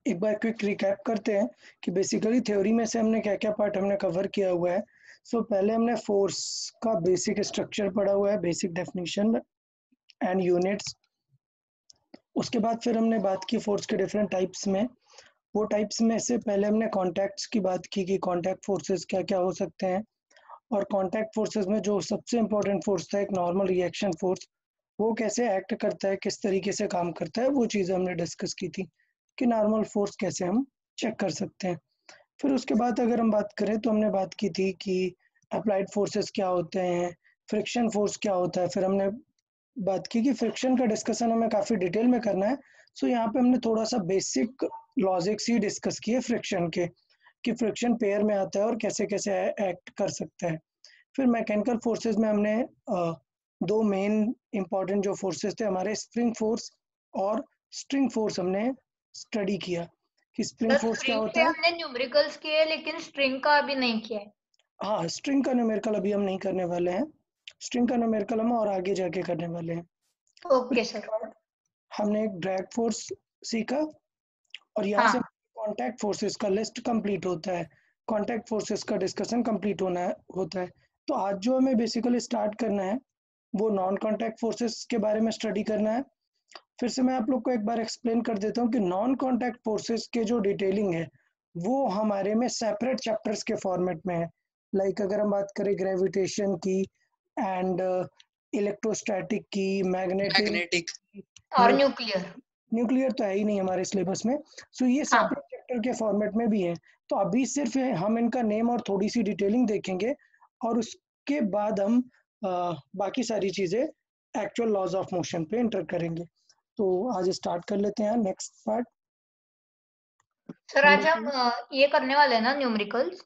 एक बार quick recap करते हैं कि बेसिकली थ्योरी में से हमने क्या-क्या पार्ट हमने कवर किया हुआ है। पहले हमने फोर्स का बेसिक स्ट्रक्चर पढ़ा हुआ है, बेसिक डेफिनिशन एंड यूनिट्स। उसके बाद फिर हमने बात की फोर्स के डिफरेंट टाइप्स में। वो टाइप्स में से पहले हमने कॉन्टैक्ट्स की बात की कि कॉन्टैक्ट फोर्सेस क्या-क्या हो सकते हैं, और कॉन्टैक्ट फोर्सेस में जो सबसे इम्पोर्टेंट फोर्स था एक नॉर्मल रिएक्शन फोर्स, वो कैसे एक्ट करता है, किस तरीके से काम करता है, वो चीज़ें हमने डिस्कस की थी कि नॉर्मल फोर्स कैसे हम चेक कर सकते हैं। फिर उसके बाद अगर हम बात करें तो हमने बात की थी कि अप्लाइड फोर्सेस क्या होते हैं, फ्रिक्शन फोर्स क्या होता है। फिर हमने बात की कि फ्रिक्शन का डिस्कशन हमें काफ़ी डिटेल में करना है। यहाँ पे हमने थोड़ा सा बेसिक लॉजिक्स ही डिस्कस किए फ्रिक्शन के, कि फ्रिक्शन पेयर में आता है और कैसे-कैसे एक्ट कर सकता है। फिर मैकेनिकल फोर्सेस में हमने दो मेन इम्पोर्टेंट जो फोर्सेस थे हमारे, स्प्रिंग फोर्स और स्ट्रिंग फोर्स, हमने स्टडी किया कि स्प्रिंग फोर्स क्या स्प्रिंग होता पे है। हमने न्यूमेरिकल्स किए लेकिन स्ट्रिंग का अभी नहीं किया है। हाँ, स्ट्रिंग का न्यूमेरिकल अभी हम नहीं करने वाले हैं। स्ट्रिंग का न्यूमेरिकल हम और आगे जाके करने वाले हैं। फिर ओके उसके सर। बाद हमने एक ड्रैग फोर्स सीखा, और यहाँ से हाँ कॉन्टैक्ट फोर्सेस का लिस्ट कंप्लीट होता है, कॉन्टैक्ट फोर्सेस का डिस्कशन कंप्लीट होता है। तो आज जो हमें बेसिकली स्टार्ट करना है वो नॉन कॉन्टैक्ट फोर्सेस के बारे में स्टडी करना है। फिर से मैं आप लोग को एक बार एक्सप्लेन कर देता हूँ कि नॉन कॉन्टैक्ट फोर्सेस के जो डिटेलिंग है वो हमारे में सेपरेट चैप्टर्स के फॉर्मेट में है। लाइक अगर हम बात करें ग्रेविटेशन की एंड इलेक्ट्रोस्टैटिक की, मैग्नेटिक, और न्यूक्लियर। न्यूक्लियर तो है ही नहीं हमारे सिलेबस में। ये हाँ सेपरेट चैप्टर के फॉर्मेट में भी है। तो अभी सिर्फ हम इनका नेम और थोड़ी सी डिटेलिंग देखेंगे, और उसके बाद हम बाकी सारी चीज़ें एक्चुअल लॉज ऑफ मोशन पे एंटर करेंगे। तो आज स्टार्ट कर लेते हैं नेक्स्ट पार्ट। सर, नंबर आज हम 2, ये करने वाले हैं ना न्यूमेरिकल्स।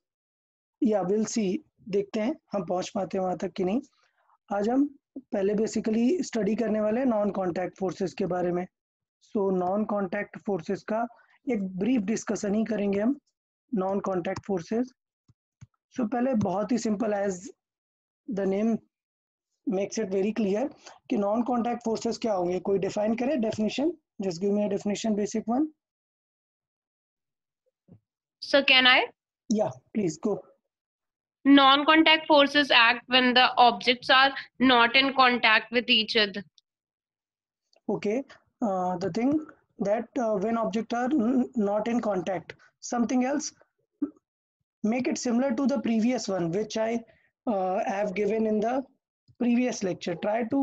या विल सी, देखते हैं हम पहुंच पाते हैं वहां तक कि नहीं। आज हम पहले बेसिकली स्टडी करने वाले हैं नॉन कॉन्टैक्ट फोर्सेस के बारे में। नॉन कॉन्टैक्ट फोर्सेस का एक ब्रीफ डिस्कशन ही करेंगे हम। नॉन कॉन्टैक्ट फोर्सेस, पहले बहुत ही simple, as the name makes it very clear कि नॉन कॉन्टैक्ट फोर्सेस क्या होंगे। कोई डिफाइन करे definition, just give me a definition, basic one. So can I? Yeah please go. Non-contact forces act when the objects are not in contact with each other. Okay, the thing that when objects are not in contact, something else, make it similar to the previous one which I have given in the previous lecture. Try to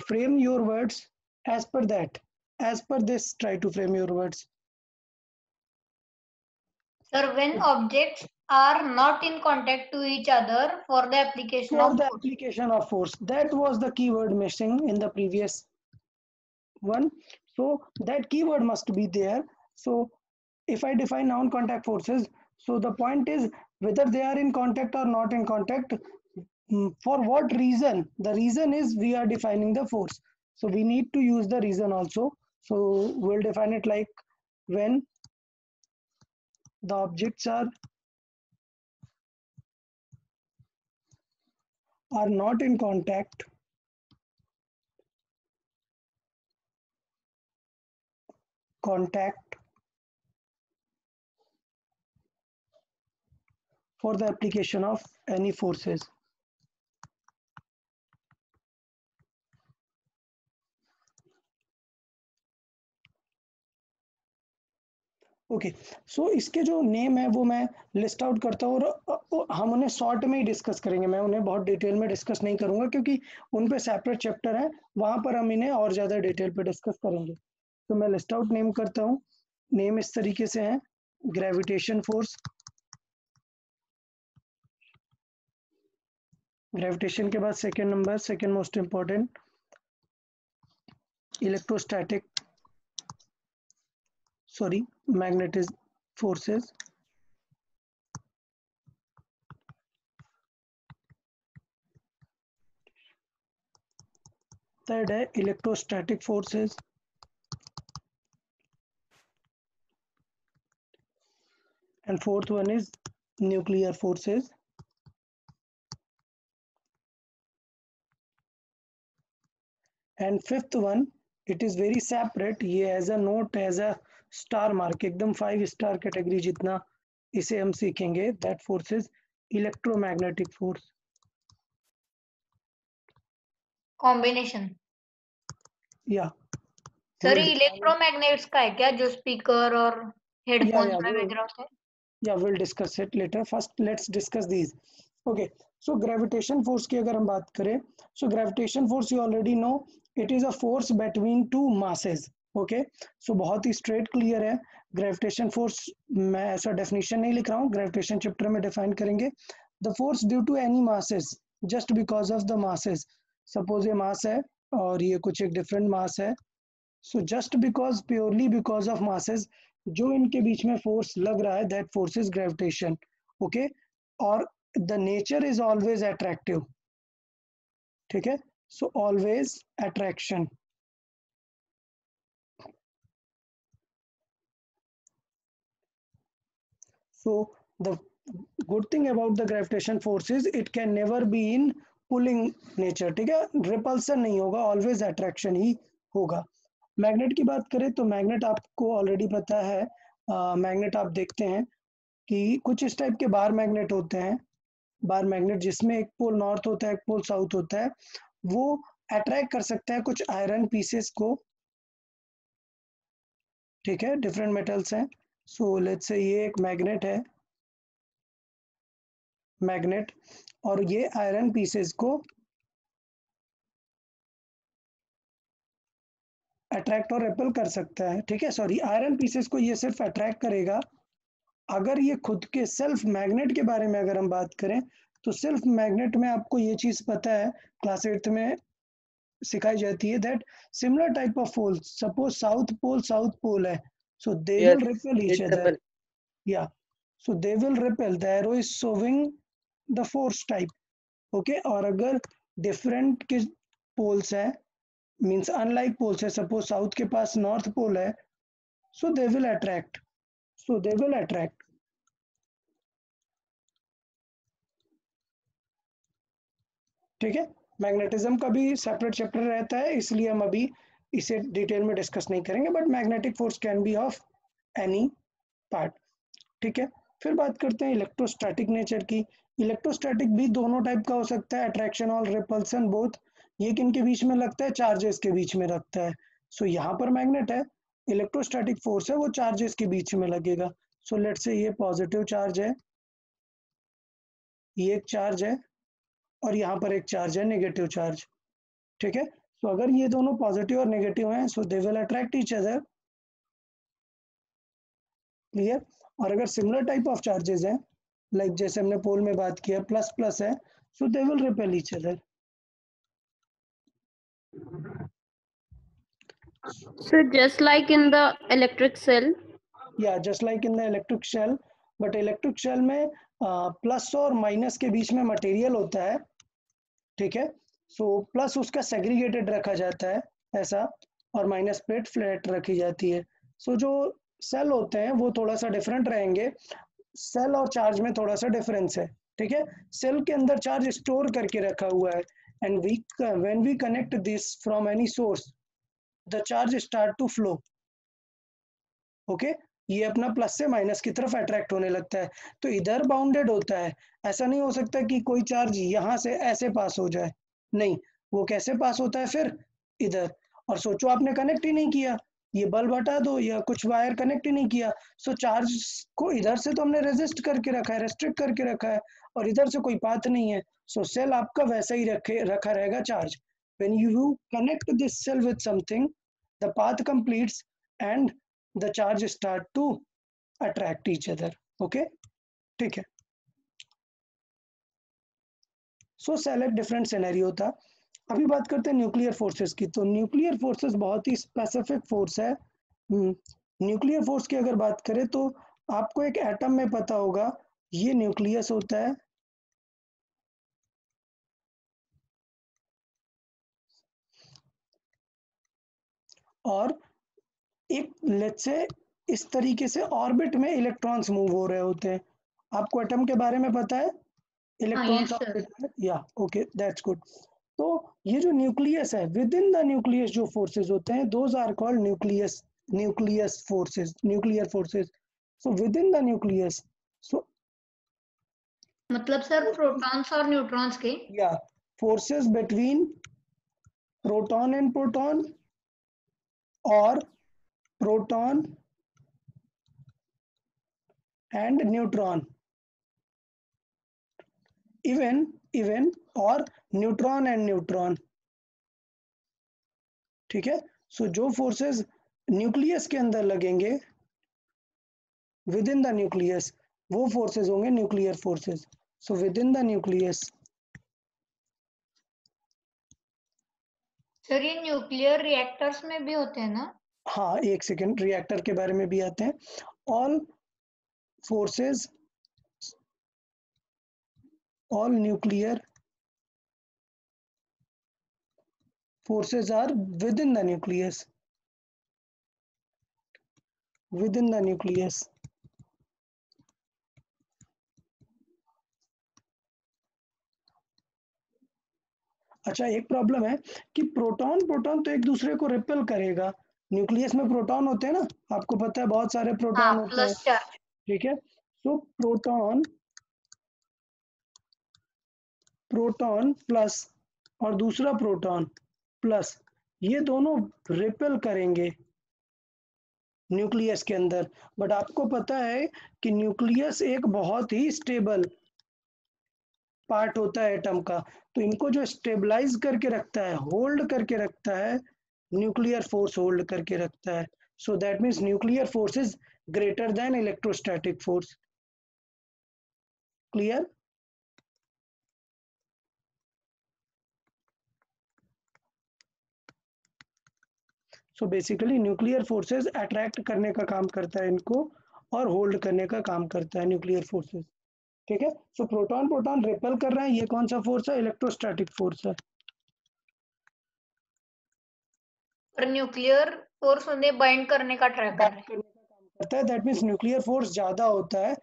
frame your words as per that, as per this, try to frame your words. Sir, when objects are not in contact to each other for the application For of the force. application of force, that was the keyword missing in the previous one. That keyword must be there. If I define non-contact forces, the point is whether they are in contact or not in contact. For what reason? The reason is we are defining the force. We need to use the reason also. We'll define it like when the objects are not in contact for the application of any forces. Okay, इसके जो name है वो मैं list out करता हूँ, और हम उन्हें शॉर्ट में ही डिस्कस करेंगे। मैं उन्हें बहुत डिटेल में डिस्कस नहीं करूंगा क्योंकि उन पे सेपरेट चैप्टर है, वहां पर हम इन्हें और ज़्यादा डिटेल पे डिस्कस करेंगे। मैं लिस्ट आउट नेम करता हूँ। नेम इस तरीके से है: ग्रेविटेशन फोर्स, ग्रेविटेशन के बाद second number, second most important, electrostatic magnetic forces. Third है electrostatic forces, and fourth one is nuclear forces. And fifth one, it is very separate, ये as a note, as a star mark एकदम 5 star category जितना इसे हम सीखेंगे, that force is electromagnetic force. Combination. या sir electromagnets का है क्या, जो स्पीकर और हेडफोन्स में वगैरह होता है? Yeah, we'll discuss it later. First, let's discuss these. Okay, so gravitation force की अगर हम बात करें, so gravitation force you already know, it is a force between two masses. Okay, so बहुत ही straight clear है. Gravitation force मैं ऐसा definition नहीं लिख रहा हूँ, gravitation chapter में define करेंगे. The force due to any masses, just because of the masses. Suppose ये mass है और ये कुछ एक different mass है. So just because, purely because of masses, जो इनके बीच में फोर्स लग रहा है, that force is gravitation. Okay, और the nature is always attractive. ठीक है, so always attraction. So the good thing about the gravitation force is it can never be in pulling nature. ठीक है, रिपल्सन नहीं होगा, ऑलवेज अट्रैक्शन ही होगा। Magnet की बात करें तो मैग्नेट आपको ऑलरेडी पता है, मैग्नेट आप देखते हैं कि कुछ इस टाइप के बार मैग्नेट होते हैं। बार मैग्नेट जिसमें एक पोल नॉर्थ होता है, एक पोल साउथ होता है, वो अट्रैक्ट कर सकता है कुछ आयरन पीसेस को। ठीक है, डिफरेंट मेटल्स हैं। सो लेट्स से ये एक मैग्नेट है, मैग्नेट, और ये आयरन पीसेस को अट्रैक्ट और रिपेल कर सकता है। ठीक है, सॉरी, आयरन पीसेस को ये सिर्फ अट्रैक्ट करेगा अगर ये खुद के सेल्फ मैग्नेट के बारे में अगर हम बात करें तो सेल्फ मैग्नेट में आपको ये चीज पता है, क्लास 8 में सिखाई जाती है, that similar type of pole, suppose south pole है, so they will repel each other. Yeah so they will repel, the arrow is showing the force type. Okay, और अगर डिफरेंट के पोल्स है, मींस अनलाइक पोल्स है, suppose south के पास north pole है, so they will attract, ठीक है, मैग्नेटिज्म का भी सेपरेट चैप्टर रहता है, इसलिए हम अभी इसे डिटेल में डिस्कस नहीं करेंगे, but magnetic force can be of any part. ठीक है, फिर बात करते हैं इलेक्ट्रोस्टैटिक नेचर की। इलेक्ट्रोस्टैटिक भी दोनों टाइप का हो सकता है, अट्रैक्शन और रिपल्सन बोथ। ये किनके बीच में लगता है, चार्जेस के बीच में लगता है। सो यहाँ पर मैग्नेट है, इलेक्ट्रोस्टैटिक फोर्स है वो चार्जेस के बीच में लगेगा। सो लेट्स से ये पॉजिटिव चार्ज है, ये एक चार्ज है, और यहाँ पर एक चार्ज है, नेगेटिव चार्ज। ठीक है, तो अगर ये दोनों पॉजिटिव और नेगेटिव हैं, so they will attract each other. Clear? और अगर सिमिलर टाइप ऑफ चार्जेस हैं, लाइक जैसे हमने पोल में बात किया, प्लस प्लस है, so they will repel each other. So just like in the electric cell? Yeah just like in the electric shell, but electric shell में plus और minus के बीच में मटेरियल होता है। ठीक है, सो प्लस उसका सेग्रीगेटेड रखा जाता है ऐसा, और माइनस प्लेट फ्लैट रखी जाती है। सो जो सेल होते हैं वो थोड़ा सा डिफरेंट रहेंगे, सेल और चार्ज में थोड़ा सा डिफरेंस है। ठीक है, सेल के अंदर चार्ज स्टोर करके रखा हुआ है, and when we connect this from any source, the charge start to flow. Okay, ये अपना प्लस से माइनस की तरफ अट्रैक्ट होने लगता है, तो इधर बाउंडेड होता है। ऐसा नहीं हो सकता कि कोई चार्ज यहाँ से ऐसे पास हो जाए, नहीं, वो कैसे पास होता है फिर, इधर। और सोचो आपने कनेक्ट ही नहीं किया, ये बल्ब हटा दो या कुछ वायर कनेक्ट ही नहीं किया, सो चार्ज को इधर से तो हमने रेजिस्ट करके रखा है, रेस्ट्रिक्ट करके रखा है, और इधर से कोई पाथ नहीं है, सो सेल आपका वैसा ही रखा रहेगा charge. When you connect this cell with something, the path completes and the charge start to attract each other. Okay, ठीक है, सो सेलेक्ट डिफरेंट सिनेरियो था। अभी बात करते हैं न्यूक्लियर फोर्सेस की। तो न्यूक्लियर फोर्सेस बहुत ही स्पेसिफिक फोर्स है। न्यूक्लियर फोर्स की अगर बात करें तो आपको एक एटम में पता होगा, ये न्यूक्लियस होता है, और एक लेट्स से इस तरीके से ऑर्बिट में इलेक्ट्रॉन्स मूव हो रहे होते हैं। आपको एटम के बारे में पता है, इलेक्ट्रॉन्स ऑर्बिट में, या ओके, दैट्स गुड। तो ये जो न्यूक्लियस है, विद इन द न्यूक्लियस जो फोर्सेस होते हैं, those are called nucleus nucleus forces, nuclear forces. So within the nucleus, so मतलब सर प्रोटॉन्स और न्यूट्रॉन्स के yeah, forces between proton and proton or proton and neutron, even और neutron and neutron. ठीक है. सो जो forces nucleus के अंदर लगेंगे विद इन द न्यूक्लियस, वो फोर्सेस होंगे nuclear forces. So with in the nucleus. Sir ये न्यूक्लियर रिएक्टर्स में भी होते हैं ना? हाँ, एक सेकेंड, रिएक्टर के बारे में भी आते हैं. All forces, all nuclear forces are within the nucleus. Within the nucleus. अच्छा, एक प्रॉब्लम है कि प्रोटॉन तो एक दूसरे को रिपेल करेगा. न्यूक्लियस में प्रोटॉन होते हैं ना, आपको पता है, बहुत सारे प्रोटॉन होते हैं. Plus charge. ठीक है. सो प्रोटॉन प्लस और दूसरा प्रोटॉन प्लस, ये दोनों रिपेल करेंगे न्यूक्लियस के अंदर. बट आपको पता है कि न्यूक्लियस एक बहुत ही स्टेबल पार्ट होता है एटम का. तो इनको जो स्टेबलाइज करके रखता है, होल्ड करके रखता है, न्यूक्लियर फोर्स होल्ड करके रखता है. So that means nuclear force is greater than electrostatic force. Clear? So basically nuclear forces attract करने का काम करता है इनको, और होल्ड करने का काम करता है न्यूक्लियर फोर्सेस. ठीक है. सो प्रोटॉन रिपेल कर रहे हैं, ये कौन सा फोर्स है? इलेक्ट्रोस्टैटिक फोर्स है. और न्यूक्लियर फोर्स उन्हें बाइंड करने का ट्राई कर रहे हैं. करने का काम करता है. दैट मीन्स न्यूक्लियर फोर्स ज्यादा होता है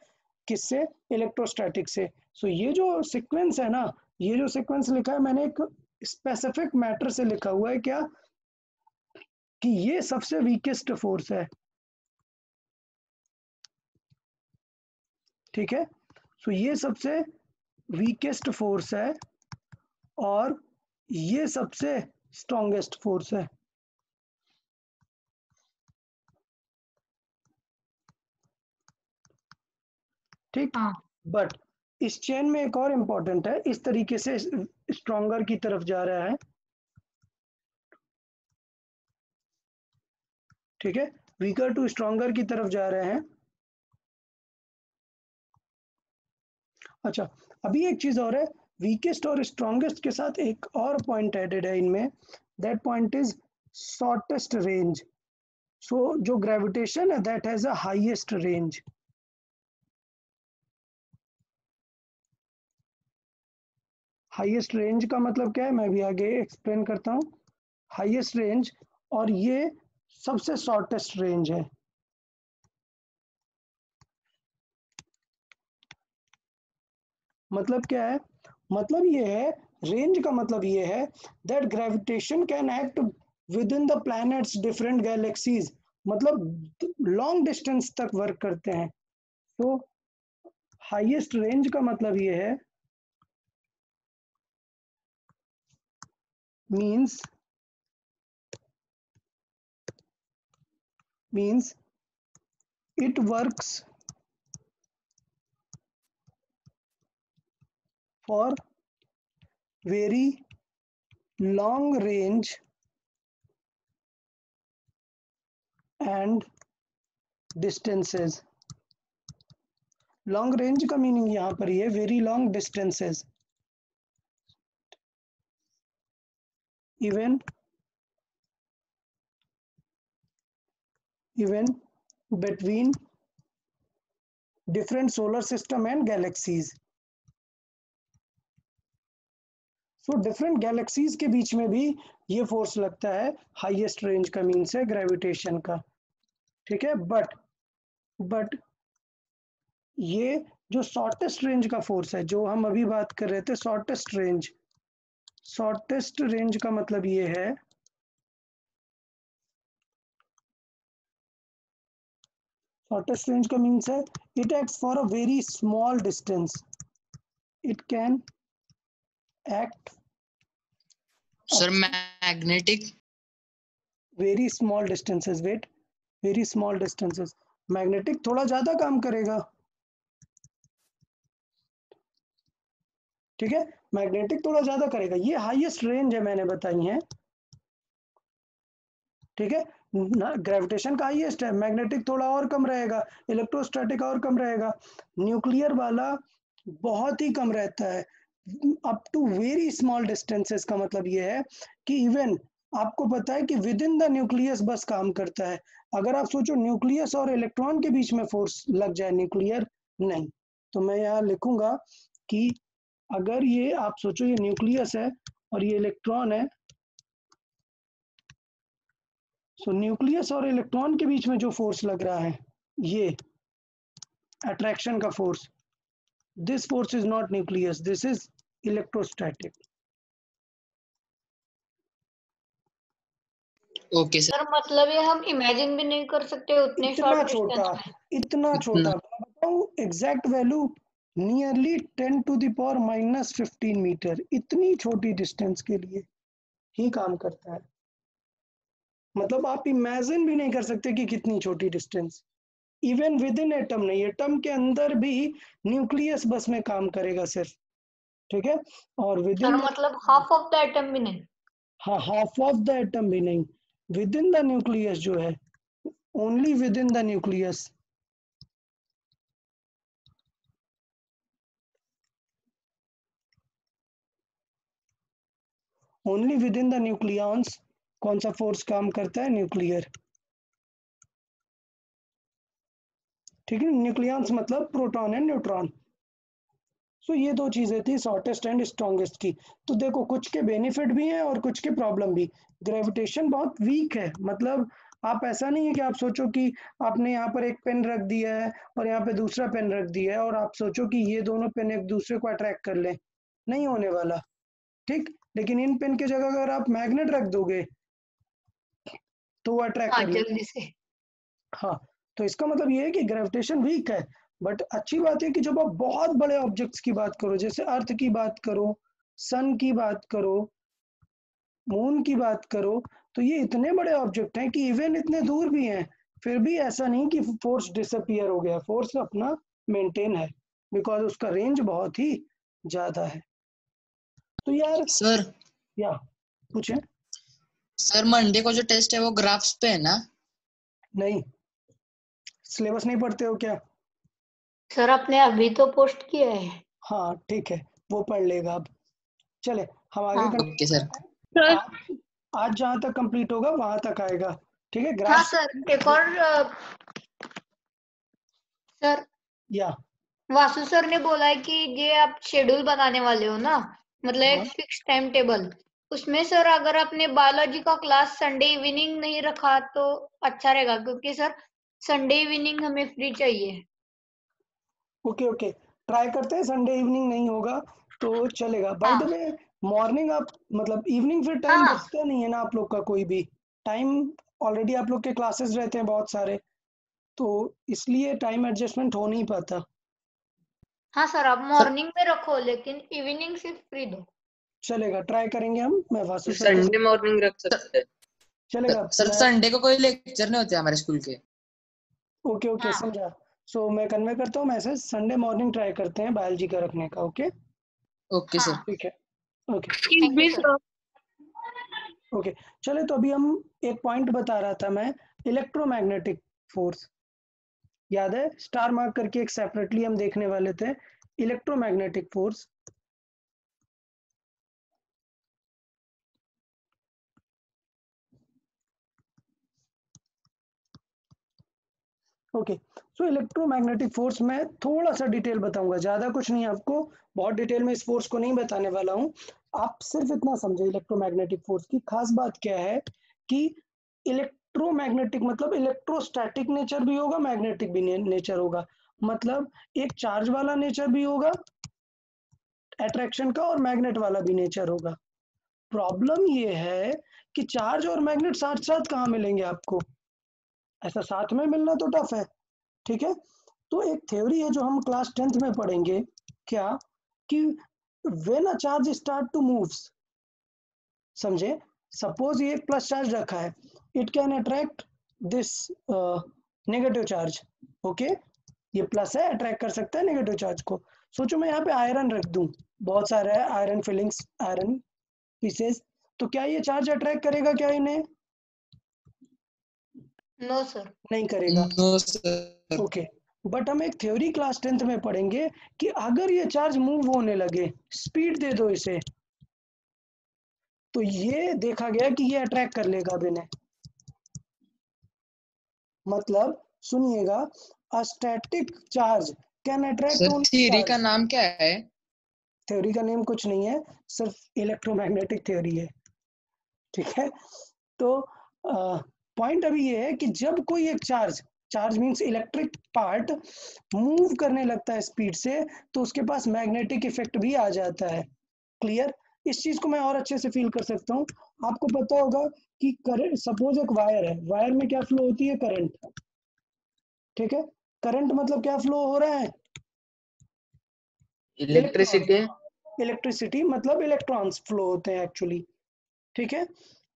किससे? इलेक्ट्रोस्टैटिक से. सो ये जो सीक्वेंस है ना, ये जो सीक्वेंस लिखा है मैंने एक स्पेसिफिक मैटर से लिखा हुआ है. क्या? कि ये सबसे वीकेस्ट फोर्स है. ठीक है. सो ये सबसे वीकेस्ट फोर्स है और ये सबसे स्ट्रॉन्गेस्ट फोर्स है. ठीक. हाँ. बट इस चेन में एक और इम्पोर्टेंट है, इस तरीके से स्ट्रॉन्गर की तरफ जा रहा है. ठीक है. वीकर टू स्ट्रॉन्गर की तरफ जा रहे हैं. अच्छा, अभी एक चीज और है, वीकेस्ट और स्ट्रॉन्गेस्ट के साथ एक और पॉइंट एडेड है इनमें. That point is shortest range. So जो ग्रेविटेशन है that has a highest range. Highest range का मतलब क्या है, मैं भी आगे एक्सप्लेन करता हूँ. हाईएस्ट रेंज, और ये सबसे शॉर्टेस्ट रेंज है. मतलब क्या है? मतलब ये है, रेंज का मतलब ये है that gravitation can act with in the planets different galaxies. मतलब लॉन्ग डिस्टेंस तक वर्क करते हैं. तो हाईएस्ट रेंज का मतलब ये है, means it works for very long range and distances. Long range का मीनिंग यहाँ पर ये very long distances. even between different solar system and galaxies. So different galaxies के बीच में भी ये फोर्स लगता है. हाईएस्ट रेंज का मीन्स है ग्रेविटेशन का. ठीक है. बट ये जो शॉर्टेस्ट रेंज का फोर्स है, जो हम अभी बात कर रहे थे, शॉर्टेस्ट रेंज का मतलब ये है शॉर्टेस्ट रेंज का मीन्स है it acts for a very small distance, it can act sir magnetic very small distances, wait, very small distances. Magnetic थोड़ा ज्यादा काम करेगा, ठीक है, मैग्नेटिक थोड़ा ज्यादा करेगा, ये हाईएस्ट रेंज है मैंने बताई है, ठीक है, ग्रेविटेशन का हाईएस्ट है, मैग्नेटिक थोड़ा और कम रहेगा, इलेक्ट्रोस्टैटिक और कम रहेगा, न्यूक्लियर वाला बहुत ही कम रहता है, up to very small distances का मतलब ये है कि इवन आपको पता है कि विद इन द न्यूक्लियस बस काम करता है। अगर आप सोचो न्यूक्लियस और इलेक्ट्रॉन के बीच में फोर्स लग जाए, न्यूक्लियर नहीं, तो मैं यहाँ लिखूंगा कि अगर ये आप सोचो ये न्यूक्लियस है और ये इलेक्ट्रॉन है, सो न्यूक्लियस और इलेक्ट्रॉन के बीच में जो फोर्स लग रहा है ये अट्रैक्शन का force, this force is not nucleus, this is electrostatic. Okay sir. Sir मतलब ये हम इमेजिन भी नहीं कर सकते उतने इतना शॉर्ट छोटा, डिस्टेंस में। इतना छोटा, मैं बताऊं exact value nearly 10 to the power -15 meter, इतनी छोटी डिस्टेंस के लिए ही काम करता है। मतलब आप इमेजिन भी नहीं कर सकते कि कितनी छोटी distance, even with in atom नहीं, एटम के अंदर भी न्यूक्लियस बस में काम करेगा सिर्फ, ठीक है, और विद सर इन, मतलब हाफ ऑफ द एटम भी नहीं। हाँ हाफ ऑफ द एटम भी नहीं, विद इन द न्यूक्लियस जो है, only with in the nucleus, only with in the nucleons कौन सा फोर्स काम करता है, न्यूक्लियर, ठीक है, न्यूक्लियॉन्स मतलब प्रोटॉन एंड न्यूट्रॉन। सो ये दो चीजें थी शॉर्टेस्ट एंड स्ट्रॉन्गेस्ट की। तो देखो कुछ के बेनिफिट भी हैं और कुछ के प्रॉब्लम भी। ग्रेविटेशन बहुत वीक है, मतलब आप ऐसा नहीं है कि आप सोचो कि आपने यहाँ पर एक पेन रख दिया है और यहाँ पे दूसरा पेन रख दिया है और आप सोचो कि ये दोनों पेन एक दूसरे को अट्रैक्ट कर लें, नहीं होने वाला, ठीक, लेकिन इन पेन की जगह अगर आप मैग्नेट रख दोगे तो वो अट्रैक्ट हाँ कर लेंगे। जल्दी से। हाँ, तो इसका मतलब ये है कि ग्रेविटेशन वीक है, बट अच्छी बात है कि जब आप बहुत बड़े ऑब्जेक्ट्स की बात करो, जैसे अर्थ की बात करो, सन की बात करो, मून की बात करो, तो ये इतने बड़े ऑब्जेक्ट हैं कि इवन इतने दूर भी हैं, फिर भी ऐसा नहीं कि फोर्स डिसअपियर हो गया, फोर्स अपना मेंटेन है, बिकॉज उसका रेंज बहुत ही ज्यादा है। तो यार सर या पूछे, सर मंडे को जो टेस्ट है वो ग्राफ्स पे है ना? नहीं, सिलेबस नहीं पढ़ते हो क्या? सर आपने अभी तो पोस्ट किया है। हाँ ठीक है, वो पढ़ लेगा अब। चले हम आगे हाँ ओके कंटिन्यू सर। करते हैं। सर आज जहाँ तक कंप्लीट होगा वहां तक आएगा, ठीक है, हाँ ग्राफ सर एक और सर या वासु सर ने बोला है कि ये आप शेड्यूल बनाने वाले हो ना, मतलब एक हाँ, फिक्स टाइम टेबल, उसमें सर अगर आपने बायोलॉजी का क्लास संडे इवनिंग नहीं रखा तो अच्छा रहेगा, क्योंकि सर संडे इवनिंग हमें फ्री चाहिए। ओके ओके, ट्राई करते हैं, संडे इवनिंग नहीं होगा तो चलेगा। बाय द हाँ वे मॉर्निंग आप मतलब इवनिंग फिर टाइम हाँ बचता नहीं है ना आप लोग का कोई भी टाइम, ऑलरेडी आप लोग के क्लासेस रहते हैं बहुत सारे, तो इसलिए टाइम एडजस्टमेंट हो नहीं पाता। हाँ सर आप सर मॉर्निंग में रखो लेकिन इवनिंग सिर्फ फ्री दो। चलेगा, ट्राई करेंगे हम, मैं वासु सर को संडे मॉर्निंग रख सकते हैं। चलेगा, सर मैं संडे को कोई लेक्चर नहीं होते हमारे स्कूल के। ओके ओके हाँ समझा। सो मैं कन्वे करता हूँ मैसेज, संडे मॉर्निंग ट्राई करते हैं बायोलॉजी का रखने का, ओके, ओके सर। हाँ ठीक है, okay excuse thank you me sir. sir. Okay. चले तो अभी हम एक पॉइंट बता रहा था मैं, इलेक्ट्रोमैग्नेटिक फोर्स, याद है, स्टार मार्क करके एक सेपरेटली हम देखने वाले थे, इलेक्ट्रोमैग्नेटिक फोर्स। ओके, सो इलेक्ट्रोमैग्नेटिक फोर्स में थोड़ा सा डिटेल बताऊंगा, ज्यादा कुछ नहीं आपको, बहुत डिटेल में इस फोर्स को नहीं बताने वाला हूं, आप सिर्फ इतना समझे इलेक्ट्रोमैग्नेटिक फोर्स की खास बात क्या है कि इलेक्ट्रोमैग्नेटिक मतलब इलेक्ट्रोस्टैटिक नेचर भी होगा, मैग्नेटिक भी नेचर होगा, मतलब एक चार्ज वाला नेचर भी होगा अट्रैक्शन का और मैग्नेट वाला भी नेचर होगा। प्रॉब्लम ये है कि चार्ज और मैग्नेट साथ साथ कहाँ मिलेंगे आपको, ऐसा साथ में मिलना तो टफ है, ठीक है, तो एक थ्योरी है जो हम क्लास 10th में पढ़ेंगे, क्या कि when a charge start to moves, समझे, सपोज ये एक प्लस चार्ज रखा है, it can attract this negative charge, okay, ये प्लस है, अट्रैक्ट कर सकता है नेगेटिव चार्ज को। सोचो मैं यहाँ पे आयरन रख दूं, बहुत सारा है आयरन फिलिंग्स, आयरन पीसेस, तो क्या ये चार्ज अट्रैक्ट करेगा क्या इन्हें? No sir. नहीं करेगा, नो सर। ओके। बट हम एक थ्योरी क्लास 10th में पढ़ेंगे कि अगर ये चार्ज मूव होने लगे, स्पीड दे दो इसे, तो ये देखा गया कि ये अट्रैक्ट कर लेगा अब इन्हें। मतलब सुनिएगा, a static charge can attract sir only theory का चार्ज। नाम क्या है? थ्योरी का नेम कुछ नहीं है, सिर्फ इलेक्ट्रोमैग्नेटिक थ्योरी है, ठीक है। तो पॉइंट अभी ये है कि जब कोई एक charge, charge means electric part, move करने लगता है स्पीड से, तो उसके पास मैग्नेटिक इफेक्ट भी आ जाता है। क्लियर? इस चीज को मैं और अच्छे से फील कर सकता हूँ। आपको पता होगा कि करंट, सपोज एक वायर है, वायर में क्या फ्लो होती है? करंट, ठीक है। करंट मतलब क्या फ्लो हो रहा है? इलेक्ट्रिसिटी। इलेक्ट्रिसिटी मतलब इलेक्ट्रॉन्स फ्लो होते हैं एक्चुअली, ठीक है।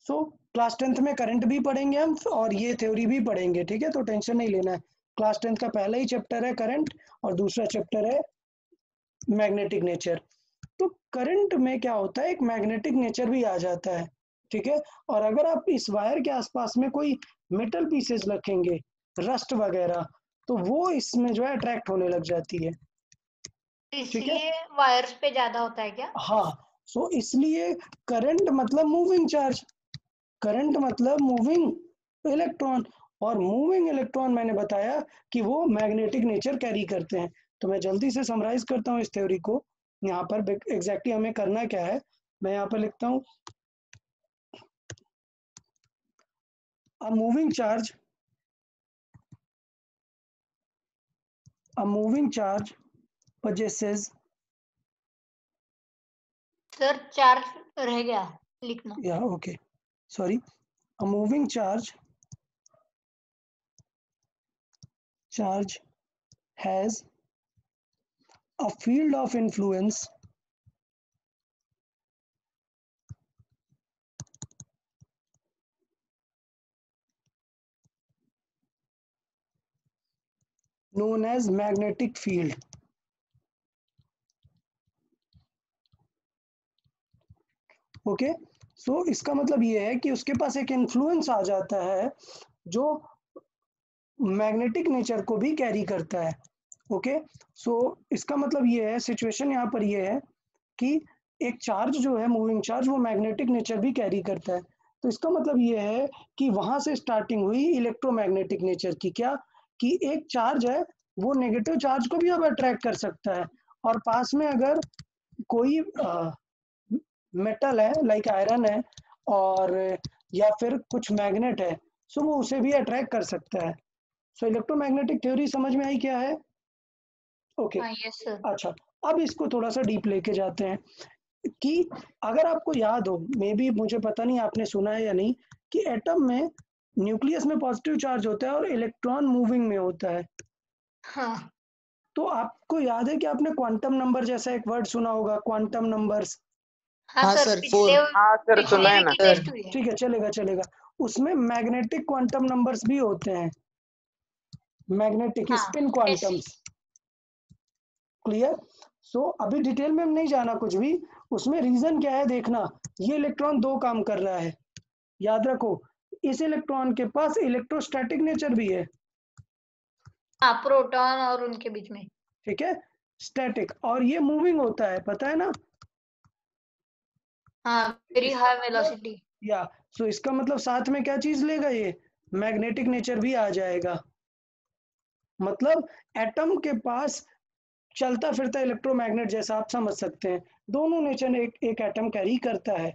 सो क्लास 10th में करंट भी पढ़ेंगे हम और ये थ्योरी भी पढ़ेंगे, ठीक है, तो टेंशन नहीं लेना है। क्लास 10th का पहला ही चैप्टर है करंट और दूसरा चैप्टर है मैग्नेटिक नेचर। तो करंट में क्या होता है, एक मैग्नेटिक नेचर भी आ जाता है, ठीक है। और अगर आप इस वायर के आसपास में कोई मेटल पीसेस रखेंगे, रस्ट वगैरह, तो वो इसमें जो है अट्रैक्ट होने लग जाती है, ठीक है। इसलिए वायर्स पे ज्यादा होता है क्या? हाँ, सो इसलिए करंट मतलब मूविंग चार्ज, करंट मतलब मूविंग इलेक्ट्रॉन, और मूविंग इलेक्ट्रॉन मैंने बताया कि वो मैग्नेटिक नेचर कैरी करते हैं। तो मैं जल्दी से समराइज करता हूँ इस थ्योरी को। यहाँ पर एग्जैक्टली हमें करना क्या है, मैं यहाँ पर लिखता हूँ, a moving charge, a moving charge possesses, sir charge रह गया लिखना। yeah, okay, sorry, a moving charge has a field of influence known as magnetic field, okay. So इसका मतलब ये है कि उसके पास एक इन्फ्लुएंस आ जाता है जो मैग्नेटिक नेचर को भी कैरी करता है, ओके। सो इसका मतलब ये है, सिचुएशन यहाँ पर ये है कि एक चार्ज जो है मूविंग चार्ज, वो मैग्नेटिक नेचर भी कैरी करता है। तो इसका मतलब ये है कि वहां से स्टार्टिंग हुई इलेक्ट्रोमैग्नेटिक नेचर की, क्या कि एक चार्ज है वो नेगेटिव चार्ज को भी अब अट्रैक्ट कर सकता है, और पास में अगर कोई मेटल है लाइक आयरन है, और या फिर कुछ मैग्नेट है, सो वो उसे भी अट्रैक्ट कर सकता है। सो इलेक्ट्रोमैग्नेटिक थ्योरी समझ में आई क्या है? ओके, हाँ यस सर। अच्छा, अब इसको थोड़ा सा डीप लेके जाते हैं कि अगर आपको याद हो, मे बी, मुझे पता नहीं आपने सुना है या नहीं, कि एटम में न्यूक्लियस में पॉजिटिव चार्ज होता है और इलेक्ट्रॉन मूविंग में होता है। हाँ तो आपको याद है कि आपने क्वांटम नंबर जैसा एक वर्ड सुना होगा, क्वांटम नंबर्स? हाँ हाँ सर, सर, पिछले हाँ सर, सुना है वीक ना। ही टेस्ट हुई है। ठीक है, चलेगा चलेगा। उसमें मैग्नेटिक क्वांटम नंबर्स भी होते हैं, मैग्नेटिक हाँ स्पिन क्वांटम्स, क्लियर? सो अभी डिटेल में हम नहीं जाना कुछ भी, उसमें रीजन क्या है देखना। ये इलेक्ट्रॉन दो काम कर रहा है, याद रखो, इस इलेक्ट्रॉन के पास इलेक्ट्रोस्टैटिक नेचर भी है, हाँ प्रोटॉन और उनके बीच में। ठीक है, स्टैटिक, और ये मूविंग होता है, पता है ना? हाँ वेरी इसका हाई मतलब, वेलोसिटी। या सो इसका मतलब साथ में क्या चीज लेगा ये, मैग्नेटिक नेचर भी आ जाएगा। मतलब एटम के पास चलता फिरता इलेक्ट्रोमैग्नेट जैसा आप समझ सकते हैं, दोनों नेचर एक एटम कैरी करता है,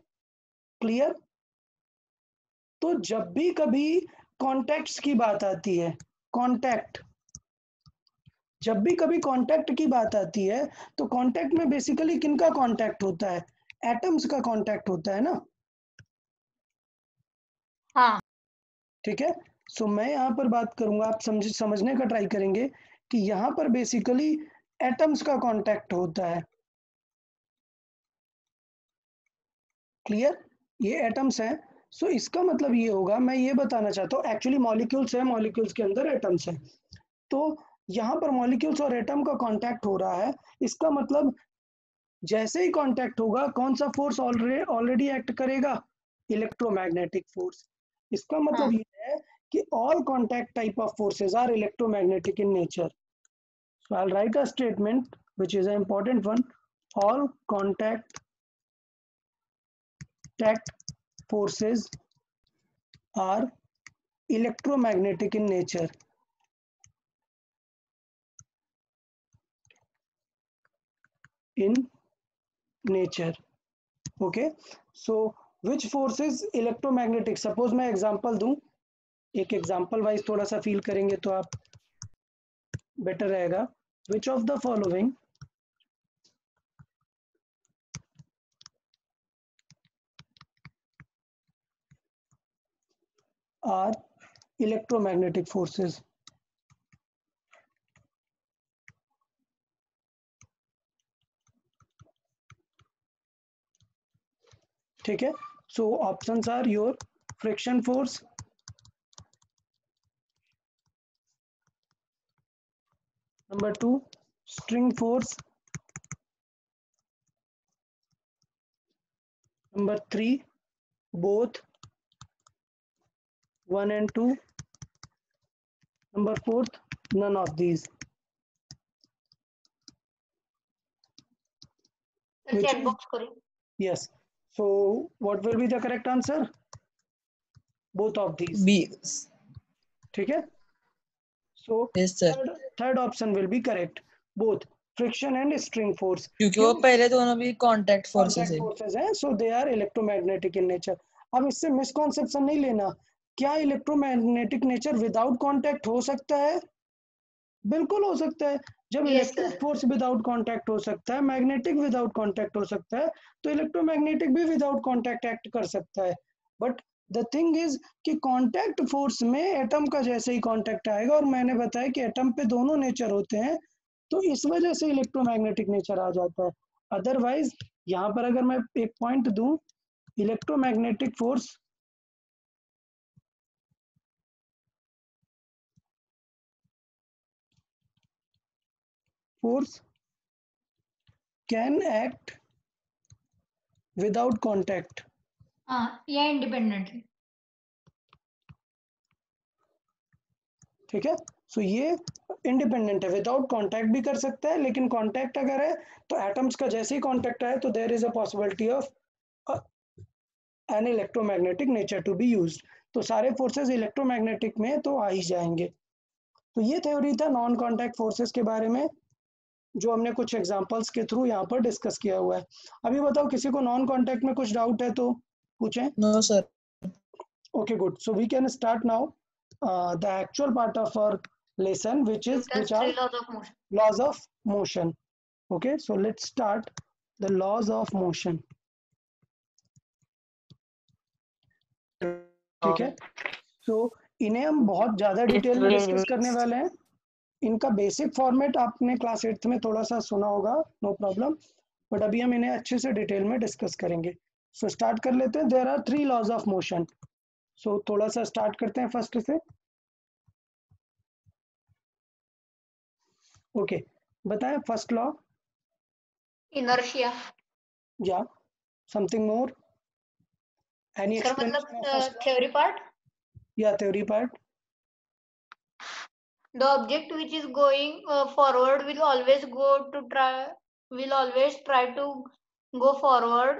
क्लियर? तो जब भी कभी कॉन्टैक्ट्स की बात आती है, कॉन्टैक्ट, जब भी कभी कांटेक्ट की बात आती है, तो कांटेक्ट में बेसिकली किनका कांटेक्ट होता है? एटम्स का कांटेक्ट होता है ना, हाँ ठीक है। सो मैं यहाँ पर बात करूंगा, आप समझने का ट्राई करेंगे कि यहाँ पर बेसिकली एटम्स का कांटेक्ट होता है। क्लियर, ये एटम्स हैं। सो इसका मतलब ये होगा, मैं ये बताना चाहता हूँ, एक्चुअली मॉलिक्यूल्स है, मॉलिक्यूल्स के अंदर एटम्स हैं। तो यहाँ पर मॉलिक्यूल्स और एटम का कांटेक्ट हो रहा है, इसका मतलब जैसे ही कांटेक्ट होगा कौन सा फोर्स ऑलरेडी एक्ट करेगा, इलेक्ट्रोमैग्नेटिक फोर्स। इसका मतलब ये है कि all contact type of forces are electromagnetic in nature. So I'll write a statement which is an important one. All contact forces are electromagnetic in nature. In nature. Okay. So which force is electromagnetic? Suppose मैं example दूं, एक example wise थोड़ा सा feel करेंगे तो आप better रहेगा. Which of the following are electromagnetic forces? ठीक है. So options are your friction force, number 2 string force, number 3 both 1 and 2, number 4 none of these. Chat box करें। Yes. So what will be the correct answer? Both of these. B. ठीक है. So Yes sir. third option will be correct. Both friction and string force. क्योंकि वो पहले दोनों भी contact forces है। forces हैं, so they are electromagnetic in nature. अब इससे मिसकॉन्सेप्शन नहीं लेना, क्या इलेक्ट्रोमैग्नेटिक नेचर विदाउट कांटेक्ट हो सकता है? बिल्कुल हो सकता है। जब इलेक्ट्रिक फोर्स विदाउट कांटेक्ट हो सकता है, मैग्नेटिक विदाउट कांटेक्ट हो सकता है, तो इलेक्ट्रोमैग्नेटिक भी विदाउट कांटेक्ट एक्ट कर सकता है। बट द थिंग इज कि कांटेक्ट फोर्स में एटम का जैसे ही कांटेक्ट आएगा, और मैंने बताया कि एटम पे दोनों नेचर होते हैं, तो इस वजह से इलेक्ट्रोमैग्नेटिक नेचर आ जाता है। अदरवाइज यहाँ पर अगर मैं एक पॉइंट दूं, electromagnetic force can act without contact. हाँ, या इंडिपेंडेंटली। ठीक है. सो ये इंडिपेंडेंट है, विदाउट कांटेक्ट भी कर सकता है, लेकिन कांटेक्ट अगर है तो एटम्स का जैसे ही कांटेक्ट आए तो there is a possibility of an electromagnetic nature to be used. तो सारे फोर्सेस इलेक्ट्रोमैग्नेटिक में तो आ ही जाएंगे. तो ये थ्योरी था नॉन कांटेक्ट फोर्सेस के बारे में, जो हमने कुछ एग्जांपल्स के थ्रू यहाँ पर डिस्कस किया हुआ है. अभी बताओ किसी को नॉन कांटेक्ट में कुछ डाउट है तो पूछें. No sir. Okay, good. So we can start now the actual part of our lesson, which are laws of motion. Okay, so let's start the laws of motion. ठीक है. So इन्हें हम बहुत ज़्यादा डिटेल में डिस्कस करने वाले हैं. इनका बेसिक फॉर्मेट आपने क्लास 8th में थोड़ा सा सुना होगा, नो प्रॉब्लम, बट अभी हम इन्हें अच्छे से डिटेल में डिस्कस करेंगे. सो स्टार्ट कर लेते हैं. There are 3 laws of motion. So थोड़ा सा स्टार्ट करते हैं फर्स्ट से. ओके, बताएं फर्स्ट लॉ. इनर्शिया. या समथिंग मोर, एनी सर मतलब theory part. Yeah theory part. The object which is going forward will always try to go forward.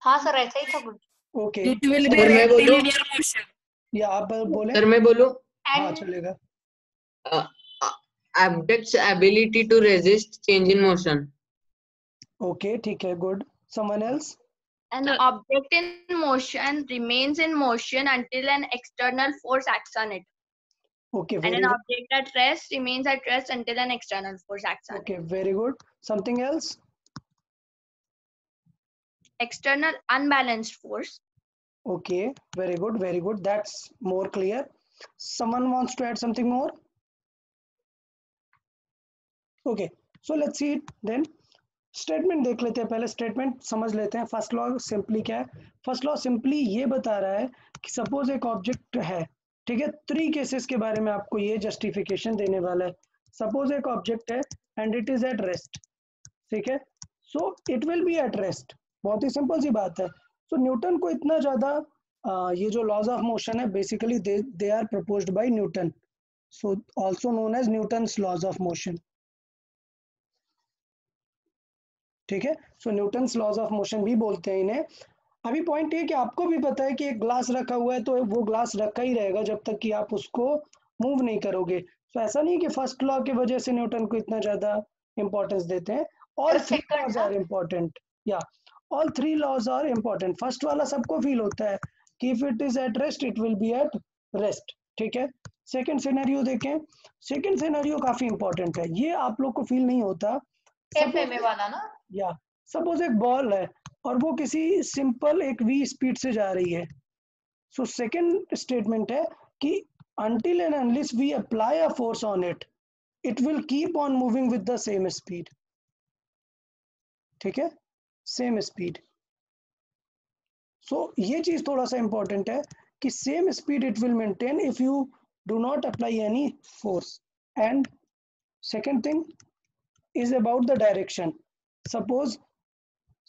हाँ sir, ऐसा ही था कुछ. Okay, It will be rectilinear motion. या आप बोले. Sir मैं बोलूं? हाँ चलेगा. Object's ability to resist change in motion. Okay ठीक है, good. Someone else. An object in motion remains in motion until an external force acts on it. Okay, And an object at rest remains at rest until an external force acts on it. Okay, very good. Something else? External unbalanced force. Okay, very good, very good. That's more clear. Someone wants to add something more? Okay, so let's see it then. Statement देख लेते हैं, पहले statement समझ लेते हैं. First law simply क्या है? First law simply ये बता रहा है कि सपोज एक ऑब्जेक्ट है, ठीक है, 3 केसेस के बारे में आपको ये जस्टिफिकेशन देने वाला है. सपोज एक ऑब्जेक्ट है and it is at rest, ठीक है, so it will be at rest. बहुत ही सिंपल सी बात है. सो न्यूटन को इतना ज़्यादा ये जो लॉज ऑफ मोशन है basically they are proposed by Newton, so also known as Newton's laws of motion. ठीक है, so Newton's laws of motion भी बोलते हैं इन्हें. अभी पॉइंट ये कि आपको भी पता है कि एक ग्लास रखा हुआ है तो वो ग्लास रखा ही रहेगा जब तक कि आप उसको मूव नहीं करोगे. तो ऐसा नहीं कि फर्स्ट लॉ की वजह से न्यूटन को इतना ज्यादा इंपॉर्टेंस देते हैं. All 3 laws are important. Yeah all 3 laws are important. First वाला सबको फील होता है कि if it is at rest it will be at rest. ठीक है, सेकंड सिनेरियो देखें. सेकंड सिनेरियो काफी इंपॉर्टेंट है, ये आप लोग को फील नहीं होता. एफएमए वाला ना. या सपोज एक बॉल है और वो किसी सिंपल एक v स्पीड से जा रही है. सो सेकंड स्टेटमेंट है कि until and unless we apply a force on it, it will keep on moving with the same speed. ठीक है, सेम स्पीड. सो ये चीज थोड़ा सा इंपॉर्टेंट है कि same speed it will maintain if you do not apply any force. And second thing is about the direction. Suppose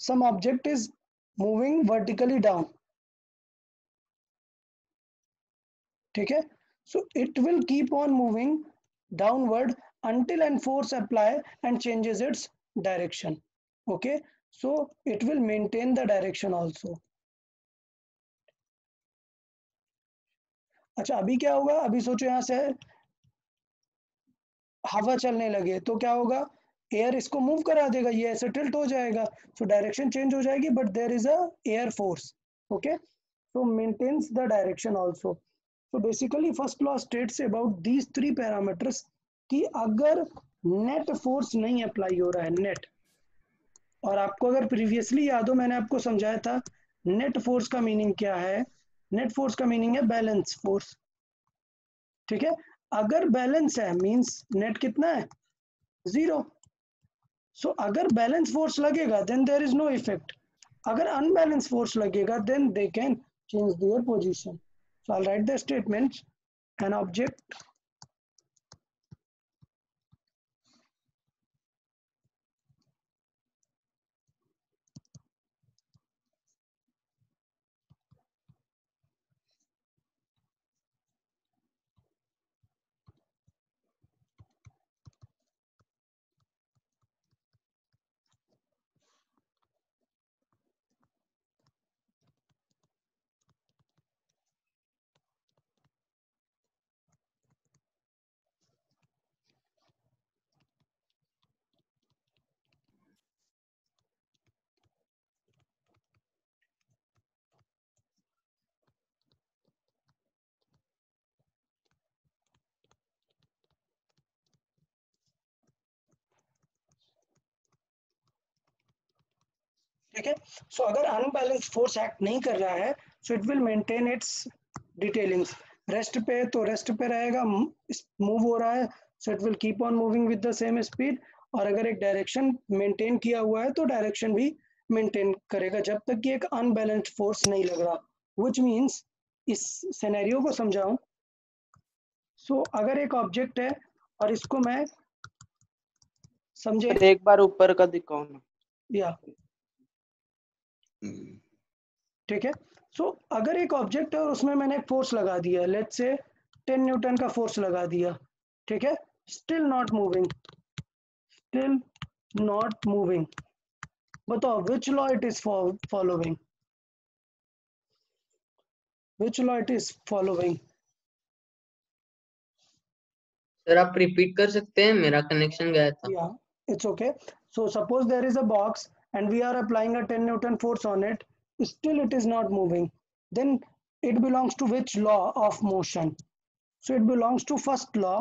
some object is moving vertically down, ठीक है, so it will keep on moving downward until and force apply and changes its direction. Okay, so it will maintain the direction also. अच्छा, अभी क्या होगा? अभी सोचो यहाँ से हवा चलने लगे तो क्या होगा? एयर इसको मूव करा देगा, ये ऐसे टिल्ट हो जाएगा, सो डायरेक्शन चेंज हो जाएगी, but there is a air force. Okay, so maintains the direction also. So basically first law states about these 3 parameters कि अगर नेट फोर्स नहीं अप्लाई हो रहा है, नेट, और आपको अगर प्रीवियसली याद हो मैंने आपको समझाया था नेट फोर्स का मीनिंग क्या है. नेट फोर्स का मीनिंग है बैलेंस फोर्स. ठीक है, अगर बैलेंस है मींस नेट कितना है? 0. सो अगर बैलेंस फोर्स लगेगा then there is no effect. अगर अनबैलेंस फोर्स लगेगा then they can change their position. So I will write the statement. An object ठीक है. सो अगर अनबैलेंस फोर्स एक्ट नहीं कर रहा है so it will maintain its detailings. Rest पे तो रेस्ट पे रहेगा, मूव हो रहा है so it will keep on moving with the same speed. और अगर एक डायरेक्शन मेंटेन किया हुआ है तो डायरेक्शन भी मेंटेन करेगा जब तक कि एक अनबैलेंस्ड फोर्स नहीं लग रहा. व्हिच मींस, इस सिनेरियो को समझाऊं. सो अगर एक ऑब्जेक्ट है और इसको मैं समझे, एक बार ऊपर का दिखाओ ना. या ठीक है. सो अगर एक ऑब्जेक्ट है और उसमें मैंने एक फोर्स लगा दिया, लेट्स से 10 न्यूटन का फोर्स लगा दिया, ठीक है, still not moving, still not moving. बताओ which law it is following? Which law it is following? Sir आप रिपीट कर सकते हैं, मेरा कनेक्शन गया था. Yeah, it's okay. So suppose there is a box and we are applying a 10 Newton force on it, still it is not moving. Then it belongs to which law of motion? So it belongs to first law.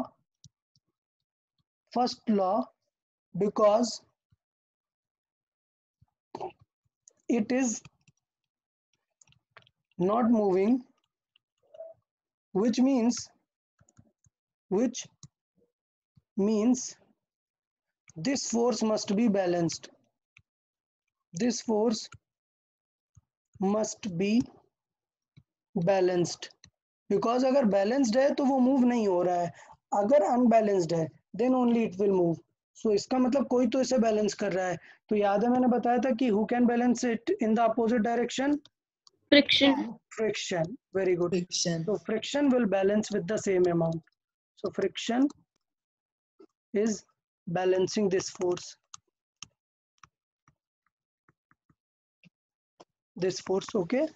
First law, because it is not moving, which means which means this force must be balanced. This force must be balanced because अगर balanced है तो वो move नहीं हो रहा है, अगर unbalanced है then only it will move. So इसका मतलब कोई तो इसे बैलेंस कर रहा है. तो याद है मैंने बताया था कि who can balance it in the opposite direction? Friction. Friction. Very good. Friction. So friction will balance with the same amount. So friction is balancing this force. This force, okay?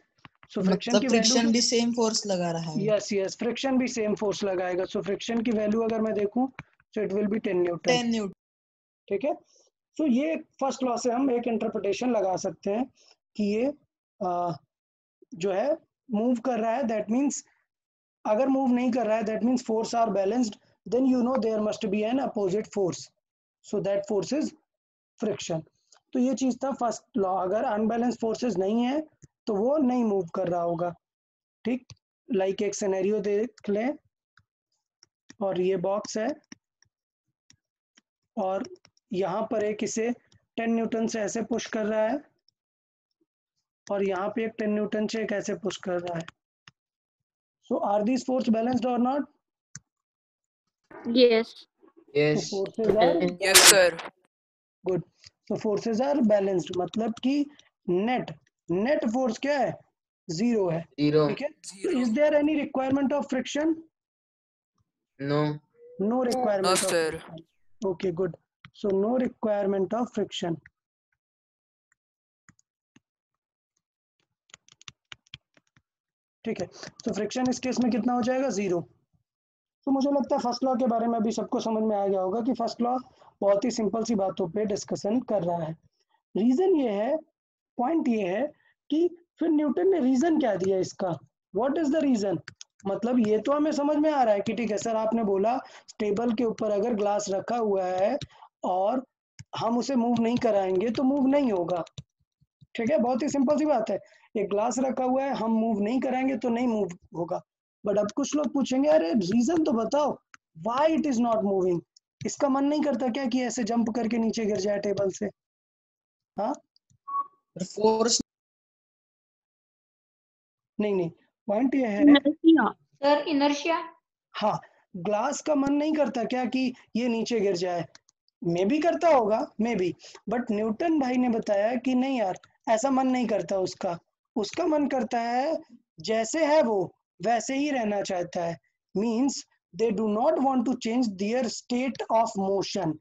So friction की friction value भी same force लगा रहा है. yes friction भी same force लगाएगा. So friction की value अगर मैं देखूं so it will be 10 Newton. 10 Newton. ठीक है. सो ये फर्स्ट लॉ से हम एक इंटरप्रिटेशन लगा सकते हैं कि ये जो है मूव कर रहा है, दैट मीन्स अगर मूव नहीं कर रहा है that means force are balanced, then you know there must be an opposite force, so that force is friction. तो ये चीज था फर्स्ट लॉ. अगर अनबैलेंस फोर्सेस नहीं है तो वो नहीं मूव कर रहा होगा. ठीक, लाइक एक सिनेरियो देख लें और ये बॉक्स है और यहाँ पर एक इसे 10 न्यूटन से ऐसे पुश कर रहा है और यहाँ पे एक 10 न्यूटन से एक ऐसे पुश कर रहा है. So are these force balanced or not? Yes. Yes. Forces are Yes, sir. Good. So forces are balanced मतलब कि नेट फोर्स क्या है? जीरो है. 0. ठीक है. Zero. Is there any requirement of friction? No. No requirement No, of sir. Friction. Okay good. So no requirement of friction. ठीक है. तो फ्रिक्शन इस केस में कितना हो जाएगा? 0. तो मुझे लगता है फर्स्ट लॉ के बारे में अभी सबको समझ में आ गया होगा कि फर्स्ट लॉ बहुत ही सिंपल सी बातों पे डिस्कशन कर रहा है. रीजन ये है, पॉइंट ये है कि फिर न्यूटन ने रीजन क्या दिया इसका? What is the reason? मतलब ये तो हमें समझ में आ रहा है कि ठीक है सर, आपने बोला टेबल के ऊपर अगर ग्लास रखा हुआ है और हम उसे मूव नहीं कराएंगे तो मूव नहीं होगा. ठीक है, बहुत ही सिंपल सी बात है. एक ग्लास रखा हुआ है, हम मूव नहीं कराएंगे तो नहीं मूव होगा. बट अब कुछ लोग पूछेंगे अरे रीजन तो बताओ, why it is not moving? इसका मन नहीं करता क्या कि ऐसे जंप करके नीचे गिर जाए टेबल से? हाँ, फोर्स नहीं, पॉइंट ये है. Inertia. Sir inertia. हाँ, ग्लास का मन नहीं करता क्या कि ये नीचे गिर जाए? मे भी करता होगा, मे बी, बट न्यूटन भाई ने बताया कि नहीं यार, ऐसा मन नहीं करता उसका. उसका मन करता है जैसे है वो वैसे ही रहना चाहता है. Means they do not want to change their state of motion.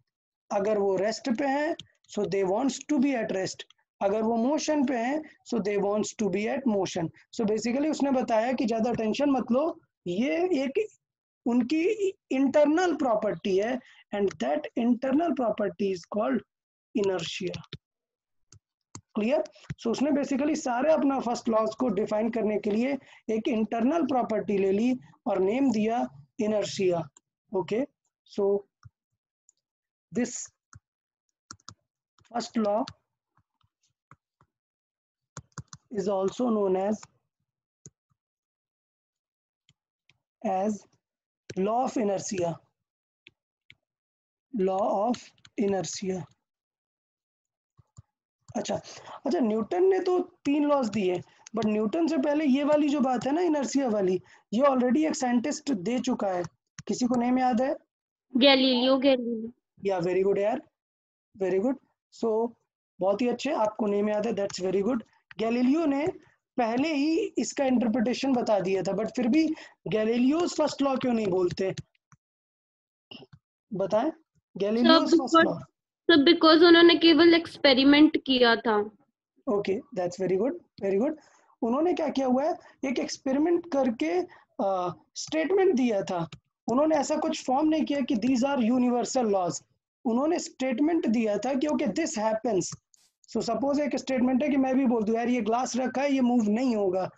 अगर वो रेस्ट पे है so they wants to be at rest, अगर वो मोशन पे है so they wants to be at motion. So basically उसने बताया कि ज्यादा टेंशन मत लो, ये एक उनकी इंटरनल प्रॉपर्टी है and that internal property is called inertia. Clear? So उसने बेसिकली सारे अपना फर्स्ट लॉज को डिफाइन करने के लिए एक इंटरनल प्रॉपर्टी ले ली और नेम दिया inertia. Okay, so this first law is also known as law of inertia. Law of inertia. अच्छा, न्यूटन ने तो 3 लॉज दिए, बट न्यूटन से पहले ये वाली जो बात है ना इनर्शिया वाली, ये ऑलरेडी एक साइंटिस्ट दे चुका है. किसी को नेम याद है? Galileo. या वेरी गुड यार, वेरी गुड. सो बहुत ही अच्छे, आपको नेम याद है, दैट्स वेरी गुड. गैलीलियो ने पहले ही इसका इंटरप्रिटेशन बता दिया था, बट फिर भी गैलीलियोस फर्स्ट लॉ क्यों नहीं बोलते? बताएं, गैलीलियोस फर्स्ट लॉ. सब बिकॉज उन्होंने केवल एक्सपेरिमेंट किया था. Okay, that's very good, very good. उन्होंने क्या किया हुआ है, एक एक्सपेरिमेंट करके स्टेटमेंट दिया था. उन्होंने ऐसा कुछ फॉर्म नहीं किया कि दीज आर यूनिवर्सल लॉज. उन्होंने स्टेटमेंट दिया था कि okay this happens. So suppose एक स्टेटमेंट है कि मैं भी बोल दूं यार ये ग्लास रखा है, ये मूव नहीं होगा,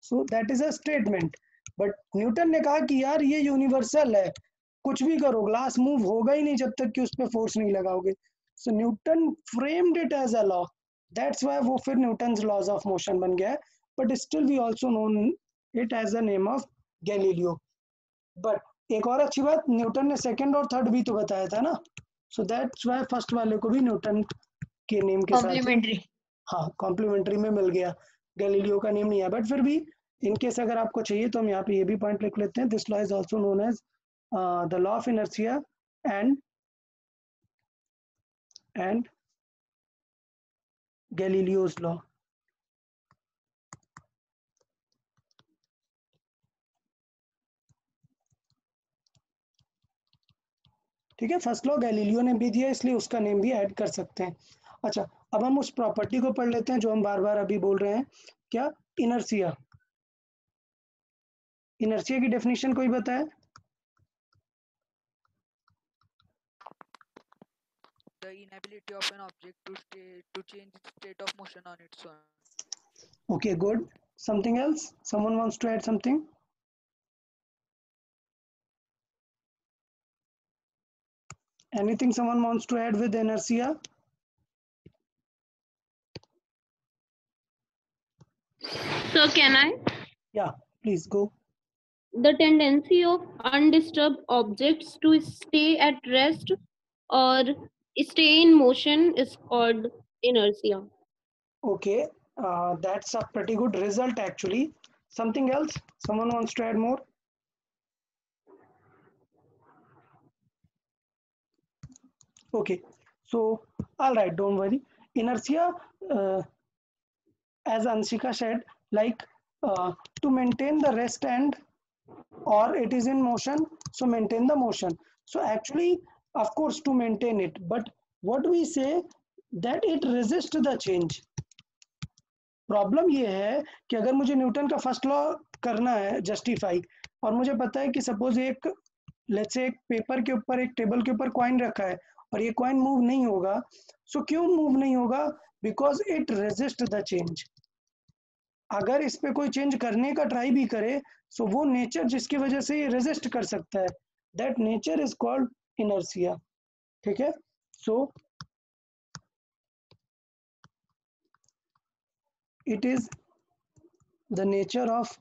so that is a statement. But Newton ने कहा कि यार ये यूनिवर्सल है, कुछ भी करो ग्लास मूव होगा ही नहीं जब तक कि उस पर फोर्स नहीं लगाओगे. So Newton framed it as a law, that's why वो फिर न्यूटन्स लॉज ऑफ मोशन बन गया है. But still we also known it as the name of Galileo. But एक और अच्छी बात, न्यूटन ने सेकंड और थर्ड भी तो बताया था ना, सो दैट्स व्हाई फर्स्ट वाले को भी न्यूटन के नेम के साथ कॉम्प्लीमेंट्री। हाँ कॉम्प्लीमेंट्री में मिल गया, गैलीलियो का नेम नहीं है, बट फिर भी इन केस अगर आपको चाहिए तो हम यहाँ पे ये भी पॉइंट लिख लेते हैं, this law is also known as the law of inertia and Galileo's law. ठीक है, फर्स्ट लॉ गैलीलियो ने भी दिया इसलिए उसका नेम भी ऐड कर सकते हैं। अच्छा, अब हम उस प्रॉपर्टी को पढ़ लेते हैं जो हम बार बार अभी बोल रहे हैं, क्या, इनर्शिया। इनर्शिया की डेफिनेशन कोई बताए? The inability of an object to change its state of motion on its own. Okay, good. Something else? Someone wants to add something? Anything someone wants to add with inertia? So can I? Yeah, please go. The tendency of undisturbed objects to stay at rest or stay in motion is called inertia. Okay, that's a pretty good result actually. Something else? Someone wants to add more? Okay, so all right, don't worry. Inertia, as Anshika said, like to maintain the rest and or it is in motion, so maintain the motion. So actually, of course, to maintain it, but what we say that it resists the change. Problem ये है कि अगर मुझे Newton का first law करना है justify, और मुझे पता है कि सपोज एक लेट्स से एक पेपर के ऊपर, एक टेबल के ऊपर कॉइन रखा है और ये कॉइन मूव नहीं होगा, सो क्यों मूव नहीं होगा? Because it resist the change. अगर इस पे कोई चेंज करने का ट्राई भी करे, सो वो नेचर जिसकी वजह से ये रेजिस्ट कर सकता है, that nature is called inertia. ठीक है, सो it is the nature of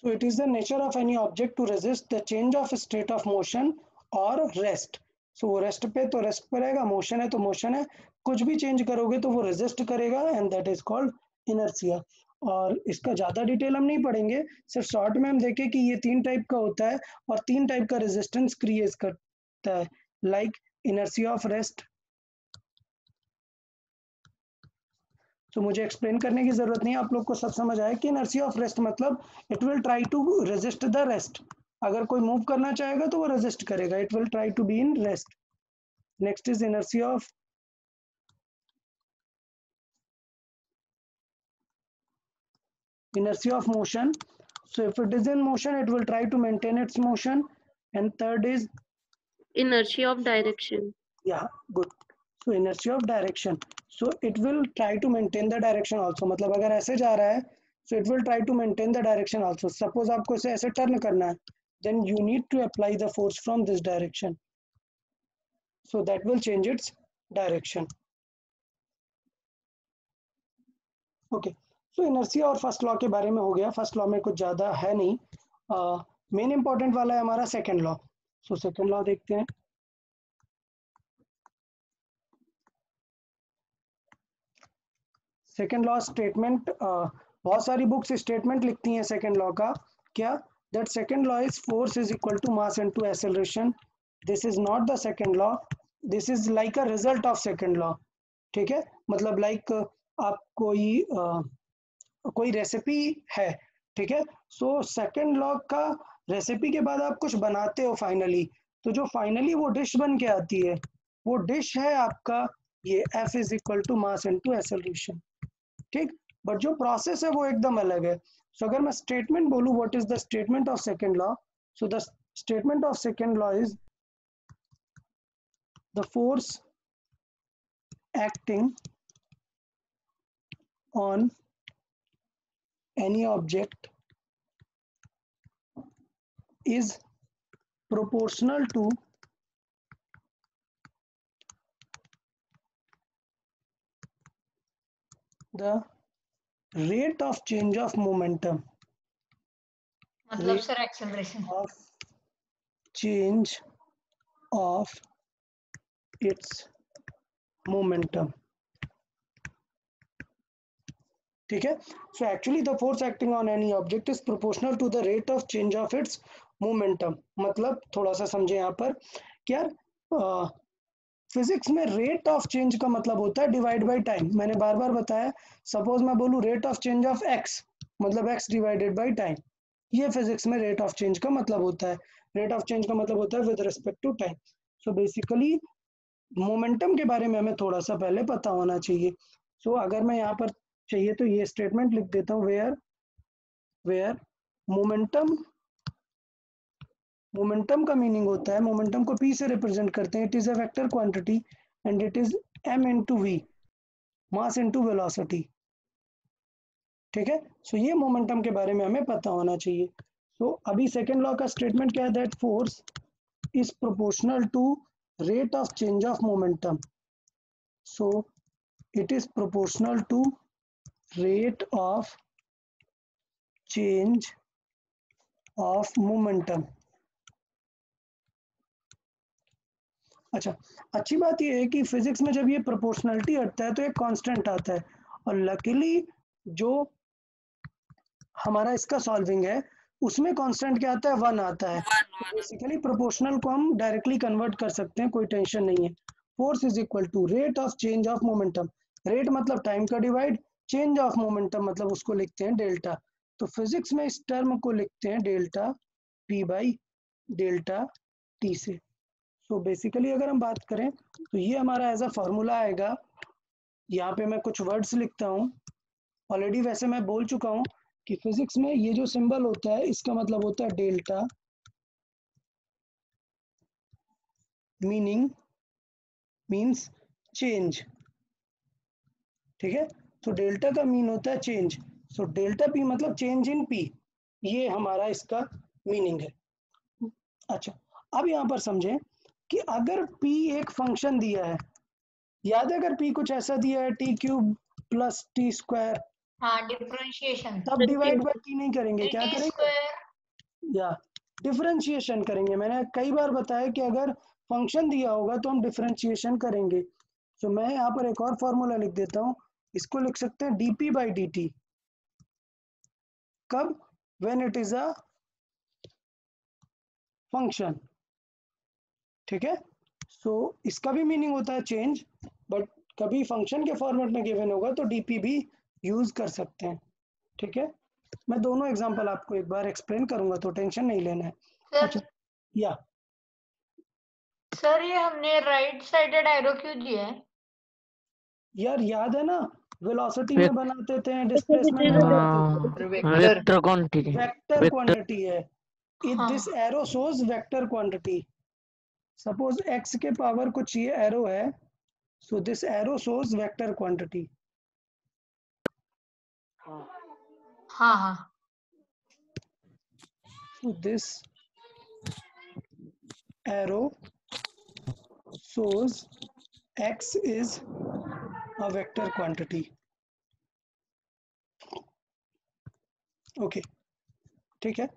so it is the nature of any object to resist the change of state of motion or rest. so वो रेस्ट पे तो rest पे रहेगा, motion है तो motion है, कुछ भी चेंज करोगे तो वो रेजिस्ट करेगा, and that is called inertia. और इसका ज़्यादा डिटेल हम नहीं पढ़ेंगे, सिर्फ शॉर्ट में हम देखें कि ये 3 टाइप का होता है और 3 टाइप का रेजिस्टेंस क्रिएट करता है, लाइक इनर्शिया ऑफ रेस्ट। तो मुझे एक्सप्लेन करने की जरूरत नहीं है, आप लोग को सब समझ आया कि इनर्शिया ऑफ रेस्ट मतलब it will try to resist the rest. अगर कोई मूव करना चाहेगा तो वो रेजिस्ट करेगा, it will try to be in rest. Next is inertia of motion. So if it is in motion, it will try to maintain its motion. And third is Inertia of direction. yeah, good. So inertia of direction. So it will try to maintain the direction also. मतलब अगर ऐसे जा रहा है, so it will try to maintain the direction also. Suppose आपको इसे ऐसे turn करना है, then you need to apply the force from this direction. So that will change its direction. Okay. So inertia और फर्स्ट लॉ के बारे में हो गया। फर्स्ट लॉ में कुछ ज़्यादा है नहीं, मेन इंपॉर्टेंट वाला है हमारा second law. So second law देखते हैं। सेकेंड लॉ स्टेटमेंट, बहुत सारी बुक्स स्टेटमेंट लिखती हैं सेकेंड लॉ का, क्या, that second law is force is equal to mass into acceleration. This is not the second law, this is like a result of second law. ठीक है, मतलब like आप कोई रेसिपी है, ठीक है, सो सेकेंड लॉ का रेसिपी के बाद आप कुछ बनाते हो फाइनली, तो जो फाइनली वो डिश बन के आती है, वो डिश है आपका ये F is equal to mass into acceleration. ठीक, बट जो प्रोसेस है वो एकदम अलग है। सो अगर मैं स्टेटमेंट बोलूं, what is the statement of second law? So the statement of second law is the force acting on any object is proportional to the rate of change of momentum. मतलब Rate sir acceleration of change of its momentum. ठीक है. So actually the force acting on any object is proportional to the rate of change of its momentum. मतलब थोड़ा सा समझे यहाँ पर कि यार फिजिक्स में रेट ऑफ चेंज का मतलब होता है डिवाइड बाय टाइम. मैंने बार बार बताया, सपोज मैं बोलूँ rate of change of x, मतलब एक्स डिवाइडेड बाय टाइम. ये फिजिक्स में रेट ऑफ चेंज का मतलब होता है. रेट ऑफ चेंज का मतलब होता है with respect to time. So basically momentum के बारे में हमें थोड़ा सा पहले पता होना चाहिए. सो अगर मैं यहाँ पर चाहिए तो ये स्टेटमेंट लिख देता हूँ, वेयर मोमेंटम का मीनिंग होता है, मोमेंटम को p से रिप्रेजेंट करते हैं, it is a vector quantity and it is m into v, mass into velocity. ठीक है. सो ये मोमेंटम के बारे में हमें पता होना चाहिए. सो अभी सेकेंड लॉ का स्टेटमेंट क्या है? That force is proportional to rate of change of momentum. So it is proportional to rate of change of momentum. अच्छा, अच्छी बात यह है कि फिजिक्स में जब ये प्रोपोर्शनलिटी हटता है तो एक कांस्टेंट आता है, और लकीली जो हमारा इसका सॉल्विंग है उसमें कांस्टेंट क्या आता है? 1 आता है. बेसिकली प्रोपोर्शनल को हम डायरेक्टली कन्वर्ट कर सकते हैं, कोई टेंशन नहीं है. Force is equal to rate of change of momentum. Rate मतलब टाइम का डिवाइड, चेंज ऑफ मोमेंटम मतलब उसको लिखते हैं डेल्टा. तो फिजिक्स में इस टर्म को लिखते हैं delta p by delta t से. सो बेसिकली अगर हम बात करें तो ये हमारा एज अ फॉर्मूला आएगा. यहाँ पे मैं कुछ वर्ड्स लिखता हूँ. ऑलरेडी वैसे मैं बोल चुका हूँ कि फिजिक्स में ये जो सिंबल होता है इसका मतलब होता है डेल्टा, मीन्स चेंज. ठीक है. तो डेल्टा का मीन होता है चेंज. सो डेल्टा पी मतलब चेंज इन पी, ये हमारा इसका मीनिंग है. अच्छा, अब यहाँ पर समझें कि अगर p एक फंक्शन दिया है, याद है अगर p कुछ ऐसा दिया है t cube plus T square, हाँ डिफरेंशिएशन, तब डिवाइड बाय t नहीं करेंगे, क्या टी करेंगे? स्क्वायर या डिफरेंशिएशन करेंगे. मैंने कई बार बताया कि अगर फंक्शन दिया होगा तो हम डिफरेंशिएशन करेंगे. तो मैं यहाँ पर एक और फॉर्मूला लिख देता हूँ, इसको लिख सकते हैं dp बाई dt. कब? When it is a function. ठीक है. सो इसका भी मीनिंग होता है चेंज, बट कभी फंक्शन के फॉर्मेट में गिवन होगा तो dp भी यूज कर सकते हैं. ठीक है. मैं दोनों एग्जांपल आपको एक बार एक्सप्लेन करूंगा तो टेंशन नहीं लेना है. अच्छा, या सर ये हमने राइट साइडेड एरो क्यों दिया है? यार याद है ना, वेलोसिटी में बनाते थे, डिस्प्लेसमेंट में बनाते थे. Vector quantity. वेक्टर क्वांटिटी है. इफ हाँ. This arrow shows vector quantity, suppose x के पावर कुछ ये एरो है, so this arrow shows vector quantity. हाँ हाँ. So this arrow shows x is a vector quantity. Okay, ठीक है.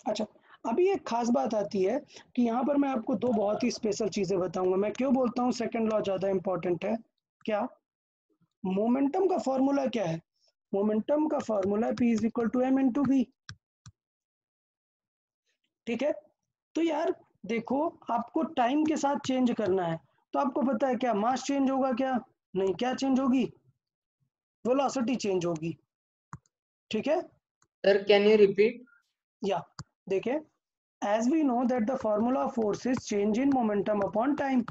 अच्छा, अभी एक खास बात आती है कि यहाँ पर मैं आपको दो बहुत ही स्पेशल चीजें बताऊंगा. मैं क्यों बोलता हूँ सेकंड लॉ ज्यादा इंपॉर्टेंट है? क्या? मोमेंटम का फॉर्मूला क्या है? मोमेंटम का formula p is equal to m into V. ठीक है. तो यार देखो, आपको टाइम के साथ चेंज करना है, तो आपको पता है क्या मास चेंज होगा? क्या नहीं, क्या चेंज होगी? वेलोसिटी चेंज होगी. ठीक है. Sir can you repeat? या देखिए, as we know that the formula of force is change in momentum upon time.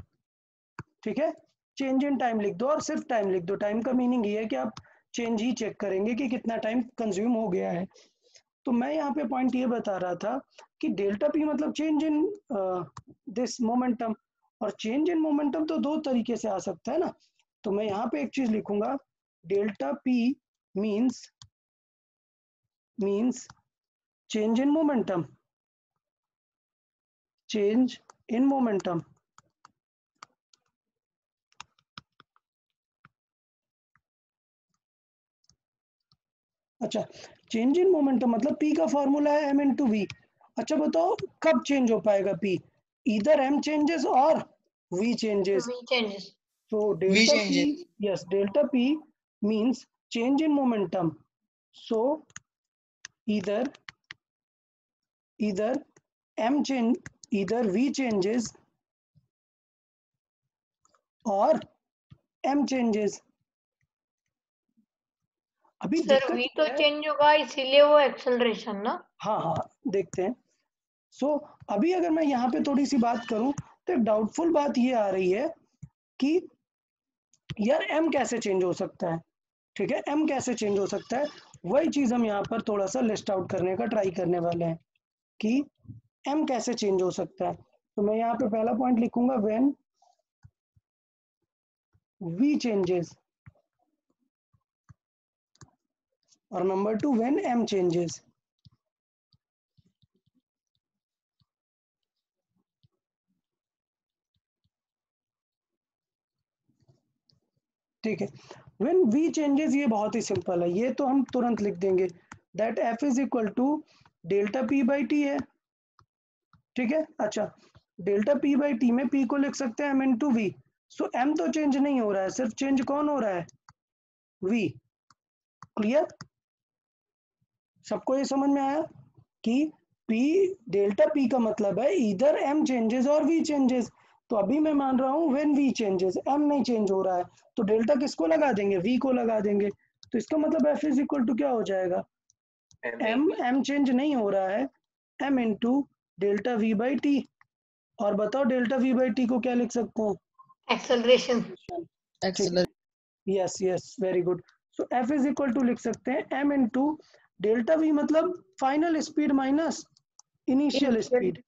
ठीक है. चेंज इन टाइम लिख दो और सिर्फ टाइम लिख दो. टाइम का मीनिंग ये है कि आप चेंज ही चेक करेंगे कि कितना टाइम कंज्यूम हो गया है. तो मैं यहाँ पे पॉइंट ये बता रहा था कि डेल्टा पी मतलब चेंज इन दिस मोमेंटम, और चेंज इन मोमेंटम तो दो तरीके से आ सकता है ना। तो मैं यहाँ पे एक चीज लिखूंगा, delta P means change in momentum, change in momentum. अच्छा, चेंज इन मोमेंटम मतलब p का फॉर्मूला है m इंटू वी। अच्छा बताओ कब चेंज हो पाएगा p? इधर m चेंजेस और v changes. V changes. So V delta p, changes. yes, delta p means change in momentum. So either m change, either v changes or m changes. अभी sir दिक्कत V ये तो है, change होगा इसीलिए वो acceleration ना। हाँ हाँ देखते हैं। सो अभी अगर मैं यहाँ पे थोड़ी सी बात करूं तो एक डाउटफुल बात ये आ रही है कि यार m कैसे चेंज हो सकता है। ठीक है, m कैसे चेंज हो सकता है, वही चीज हम यहाँ पर थोड़ा सा लिस्ट आउट करने का ट्राई करने वाले हैं कि m कैसे चेंज हो सकता है। तो मैं यहाँ पे पहला पॉइंट लिखूंगा व्हेन v चेंजेस, और नंबर 2 व्हेन m चेंजेस। ठीक है, व्हेन v चेंजेस ये बहुत ही सिंपल है, ये तो हम तुरंत लिख देंगे that f is equal to delta p by T है। ठीक है, अच्छा डेल्टा p बाई टी में p को लिख सकते हैं m into V. So m तो चेंज नहीं हो रहा है, सिर्फ चेंज कौन हो रहा है, v। क्लियर, सबको ये समझ में आया कि p, डेल्टा p का मतलब है इधर m चेंजेस और v चेंजेस। तो अभी मैं मान रहा हूं व्हेन v चेंजेस, m नहीं चेंज हो रहा है, तो डेल्टा किसको लगा देंगे, v को लगा देंगे। तो इसका मतलब f इज इक्वल टू क्या हो जाएगा, m चेंज नहीं हो रहा है, m इंटू डेल्टा v बाई टी। और बताओ डेल्टा v बाई टी को क्या लिख सकते हैं, एक्सेलरेशन। ठीक है, yes yes very good. So f is equal to लिख सकते हैं m इंटू डेल्टा v मतलब final speed minus initial speed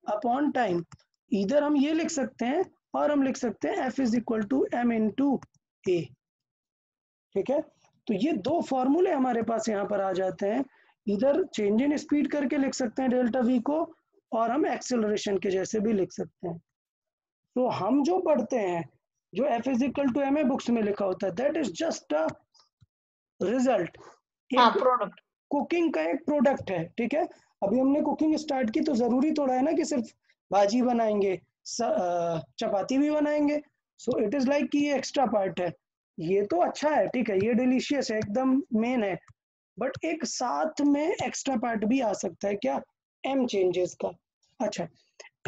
upon time. इधर हम ये लिख सकते हैं और हम लिख सकते हैं f is equal to m into A. ठीक है, तो ये दो फॉर्मूले हमारे पास यहाँ पर आ जाते हैं। इधर चेंज इन स्पीड करके लिख सकते हैं डेल्टा v को, और हम एक्सेलरेशन के जैसे भी लिख सकते हैं। तो हम जो पढ़ते हैं, जो f is equal to m books में लिखा होता है, that is just a result, हाँ एक प्रोडक्ट। कुकिंग का एक प्रोडक्ट है। ठीक है, अभी हमने कुकिंग स्टार्ट की तो जरूरी थोड़ा है ना कि सिर्फ भाजी बनाएंगे, चपाती भी बनाएंगे। सो इट इज लाइक कि ये एक्स्ट्रा पार्ट है, ये तो अच्छा है, ठीक है, ये डिलीशियस है, एकदम मेन है, बट एक साथ में एक्स्ट्रा पार्ट भी आ सकता है, क्या, एम चेंजेस का। अच्छा,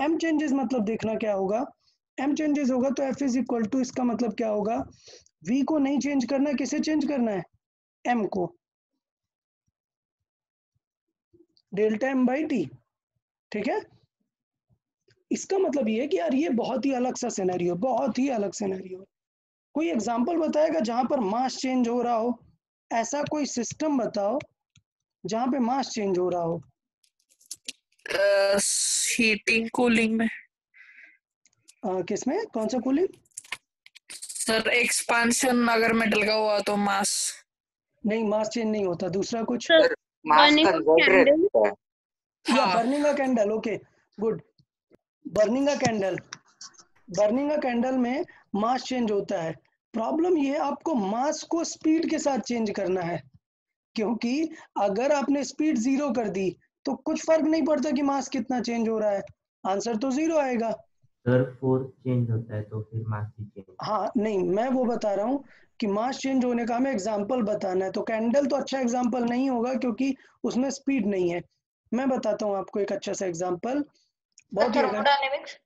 एम चेंजेस मतलब देखना क्या होगा, एम चेंजेस होगा तो एफ इज इक्वल टू, इसका मतलब क्या होगा, वी को नहीं चेंज करना है, किसे चेंज करना है, एम को, डेल्टा एम बाई टी। ठीक है, इसका मतलब ये है कि यार ये बहुत ही अलग सा सिनेरियो, बहुत ही अलग सिनेरियो। कोई एग्जांपल बताएगा जहां पर मास चेंज हो रहा हो, ऐसा कोई सिस्टम बताओ जहां पे मास चेंज हो रहा हो। हीटिंग कूलिंग में। किसमें, कौन सा कूलिंग? सर एक्सपांशन अगर मेटल का हुआ तो मास। नहीं, मास चेंज नहीं होता, दूसरा कुछ, मास कन्वर्टर। या हाँ बर्निंग अ कैंडल, ओके गुड, बर्निंग अ कैंडल, बर्निंग अ कैंडल में मास चेंज होता है। प्रॉब्लम ये है आपको मास को स्पीड के साथ चेंज करना है, क्योंकि अगर आपने स्पीड 0 कर दी तो कुछ फर्क नहीं पड़ता कि मास कितना चेंज हो रहा है, आंसर तो 0 आएगा। सर फोर्स चेंज होता है तो फिर मास भी चेंज। हाँ नहीं, मैं वो बता रहा हूँ कि मास चेंज होने का हमें एग्जाम्पल बताना है, तो कैंडल तो अच्छा एग्जाम्पल नहीं होगा क्योंकि उसमें स्पीड नहीं है। मैं बताता हूँ आपको एक अच्छा सा एग्जाम्पल, बहुत ही थर्मोडायनेमिक्स।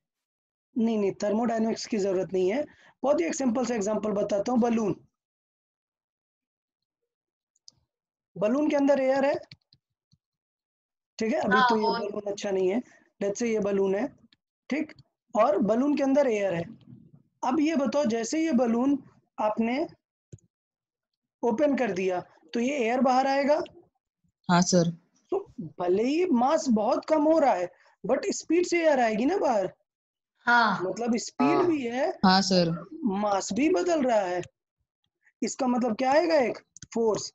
नहीं, थर्मोडायनेमिक्स की जरूरत नहीं है, बहुत ही एक सिंपल सा एग्जांपल बताता हूँ। बलून, बलून के अंदर एयर है, ठीक है, अभी हाँ तो ये वो बलून अच्छा नहीं है, लेट्स से ये बलून है, ठीक, और बलून के अंदर एयर है। अब ये बताओ जैसे ये बलून आपने ओपन कर दिया तो ये एयर बाहर आएगा, हाँ सर। तो भले ही मास बहुत कम हो रहा है बट स्पीड से एयर आएगी ना बाहर, हाँ मतलब स्पीड भी है, हाँ सर। मास भी बदल रहा है, इसका मतलब क्या आएगा, एक फोर्स।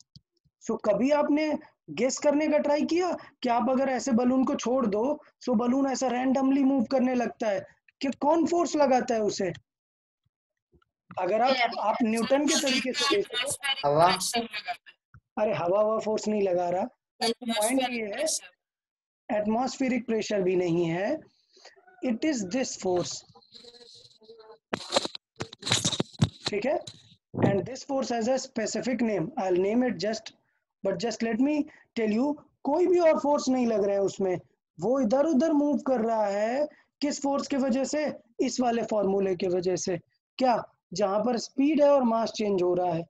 सो कभी आपने गेस करने का ट्राई किया कि आप अगर ऐसे बलून को छोड़ दो सो बलून ऐसा रैंडमली मूव करने लगता है, कि कौन फोर्स लगाता है उसे? अगर आप न्यूटन के तरीके से देखो, हवा। अरे हवा फोर्स नहीं लगा रहा, पॉइंट ये है एटमॉस्फेरिक प्रेशर भी नहीं है, इट इज दिस फोर्स, ठीक है। And this force has a specific name, I will name it just, but just let me tell you, कोई भी और फोर्स नहीं लग रहा है उसमें, वो इधर उधर मूव कर रहा है, किस फोर्स की वजह से? इस वाले फॉर्मूले की वजह से, क्या? जहां पर स्पीड है और मास चेंज हो रहा है।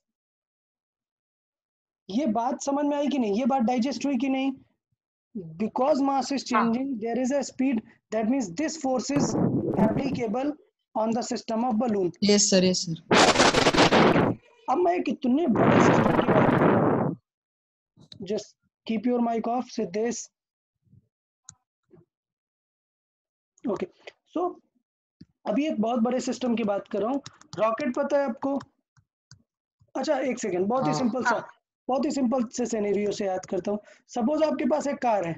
ये बात समझ में आई कि नहीं? ये बात डाइजेस्ट हुई कि नहीं? because mass is changing there is a speed, that means this force is applicable on the system of balloon. Yes sir, yes sir. अब मैं कितने बड़े सिस्टम की बात कर रहा हूँ, just keep your mic off Siddhesh. Okay, so अभी एक बहुत बड़े सिस्टम की बात कर रहा हूँ, रॉकेट पता है आपको? अच्छा एक सेकेंड, बहुत ही सिंपल सा, बहुत ही सिंपल से सिनेरियो से याद करता हूँ। सपोज आपके पास एक कार है,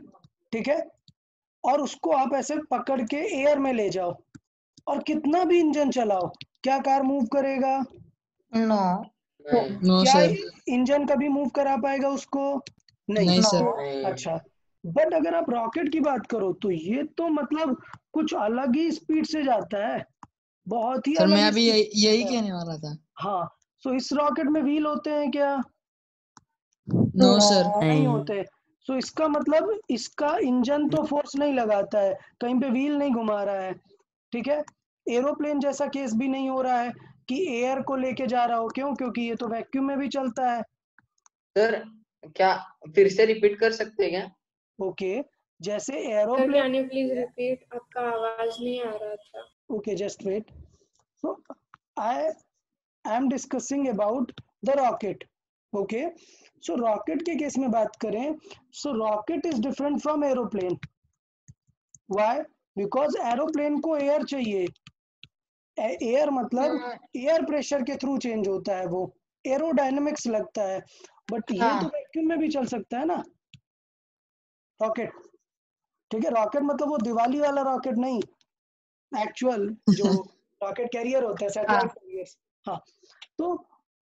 ठीक है, और उसको आप ऐसे पकड़ के एयर में ले जाओ और कितना भी इंजन चलाओ, क्या कार मूव करेगा? नो नो क्या सर। इंजन कभी मूव करा पाएगा उसको? नहीं, नहीं सर। नहीं। अच्छा, बट अगर आप रॉकेट की बात करो तो ये तो मतलब कुछ अलग ही स्पीड से जाता है, बहुत ही सर मैं अलग अभी स्पीड से यही जाता है। कहने वाला था। हाँ, सो इस रॉकेट में व्हील होते हैं क्या? No sir. नहीं होते। सो इसका मतलब इसका इंजन तो फोर्स नहीं लगाता है, कहीं पे व्हील नहीं घुमा रहा है, ठीक है। एरोप्लेन जैसा केस भी नहीं हो रहा है कि एयर को लेके जा रहा हो, क्यों? क्योंकि ये तो वैक्यूम में भी चलता है। सर क्या फिर से रिपीट कर सकते हैं क्या? ओके, जैसे sir aeroplane, can you please repeat, आपका आवाज नहीं आ रहा था। Okay just wait, so I am discussing about the rocket, okay, so rocket के केस में बात करें, so rocket is different from aeroplane, why? because aeroplane को एयर चाहिए, एयर मतलब एयर प्रेशर के थ्रू चेंज होता है, वो एरोडायनेमिक्स लगता है, बट ये तो वैक्यूम में भी चल सकता है ना रॉकेट, ठीक है। रॉकेट मतलब वो दिवाली वाला रॉकेट नहीं, एक्चुअल जो रॉकेट कैरियर होता है, सैटेलाइट कैरियर्स, हाँ, तो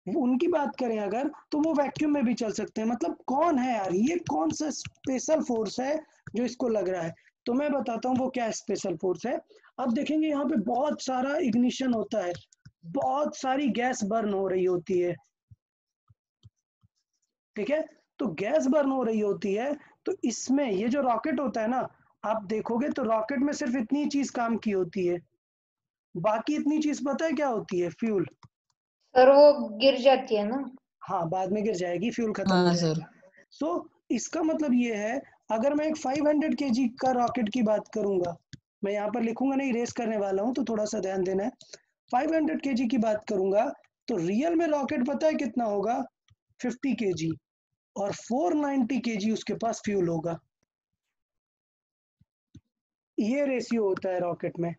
उनकी बात करें अगर तो वो वैक्यूम में भी चल सकते हैं। मतलब कौन है यार, ये कौन सा स्पेशल फोर्स है जो इसको लग रहा है? तो मैं बताता हूँ वो क्या स्पेशल फोर्स है। अब देखेंगे यहाँ पे बहुत सारा इग्निशन होता है, बहुत सारी गैस बर्न हो रही होती है, ठीक है। तो गैस बर्न हो रही होती है, तो इसमें ये जो रॉकेट होता है ना, आप देखोगे तो रॉकेट में सिर्फ इतनी चीज काम की होती है, बाकी इतनी चीज पता है क्या होती है? फ्यूल। सर वो गिर जाती है ना। हाँ, बाद में गिर जाएगी, फ्यूल खत्म हो हाँ जाएगा। सर। सो इसका मतलब ये है, अगर मैं एक 500 kg का रॉकेट की बात करूंगा, मैं यहाँ पर लिखूंगा नहीं, रेस करने वाला हूँ तो थोड़ा सा ध्यान देना है। 500 kg की बात करूंगा तो रियल में रॉकेट पता है कितना होगा? 50 kg, और 490 kg उसके पास फ्यूल होगा। ये रेशियो होता है रॉकेट में,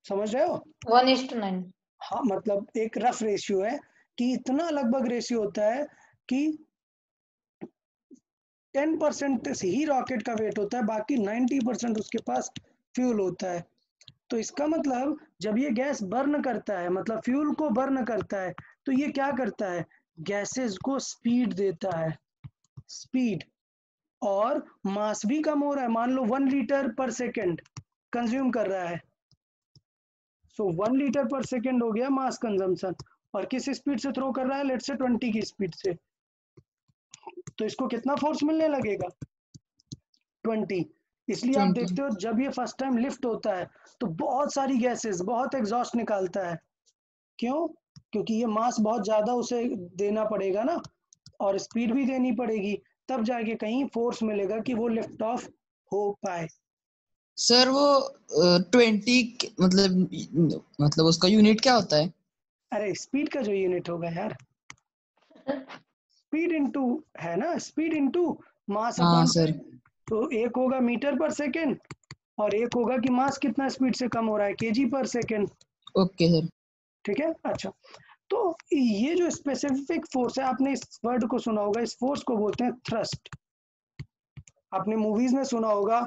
समझ रहे हो? 1:9। हाँ, मतलब एक रफ रेशियो है कि इतना लगभग रेशियो होता है कि 10% से ही रॉकेट का वेट होता है, बाकी 90% उसके पास फ्यूल होता है। तो इसका मतलब जब ये गैस बर्न करता है, मतलब फ्यूल को बर्न करता है, तो ये क्या करता है? गैसेस को स्पीड देता है, स्पीड, और मास भी कम हो रहा है। मान लो 1 लीटर पर सेकेंड कंज्यूम कर रहा है, सो 1 लीटर पर सेकेंड हो गया मास कंजम्पशन, और किस स्पीड से थ्रो कर रहा है? लेट्स से 20 की स्पीड से, तो इसको कितना फोर्स मिलने लगेगा? 20। इसलिए आप 20। देखते हो जब ये फर्स्ट टाइम लिफ्ट होता है तो बहुत सारी गैसेस, बहुत एग्जॉस्ट निकालता है, क्यों? क्योंकि ये मास बहुत ज्यादा उसे देना पड़ेगा ना, और स्पीड भी देनी पड़ेगी, तब जाके कहीं फोर्स मिलेगा कि वो लिफ्ट ऑफ हो पाए। सर वो 20 मतलब उसका यूनिट क्या होता है? अरे स्पीड का जो यूनिट होगा यार, स्पीड इनटू है ना, स्पीड इनटू मास हाँ अपॉन सर। तो एक होगा मीटर पर सेकेंड और एक होगा कि मास कितना स्पीड से कम हो रहा है, केजी पर सेकेंड। Okay sir. ठीक है। अच्छा, तो ये जो स्पेसिफिक फोर्स है, आपने इस वर्ड को सुना होगा, इस फोर्स को बोलते हैं थ्रस्ट। आपने मूवीज में सुना होगा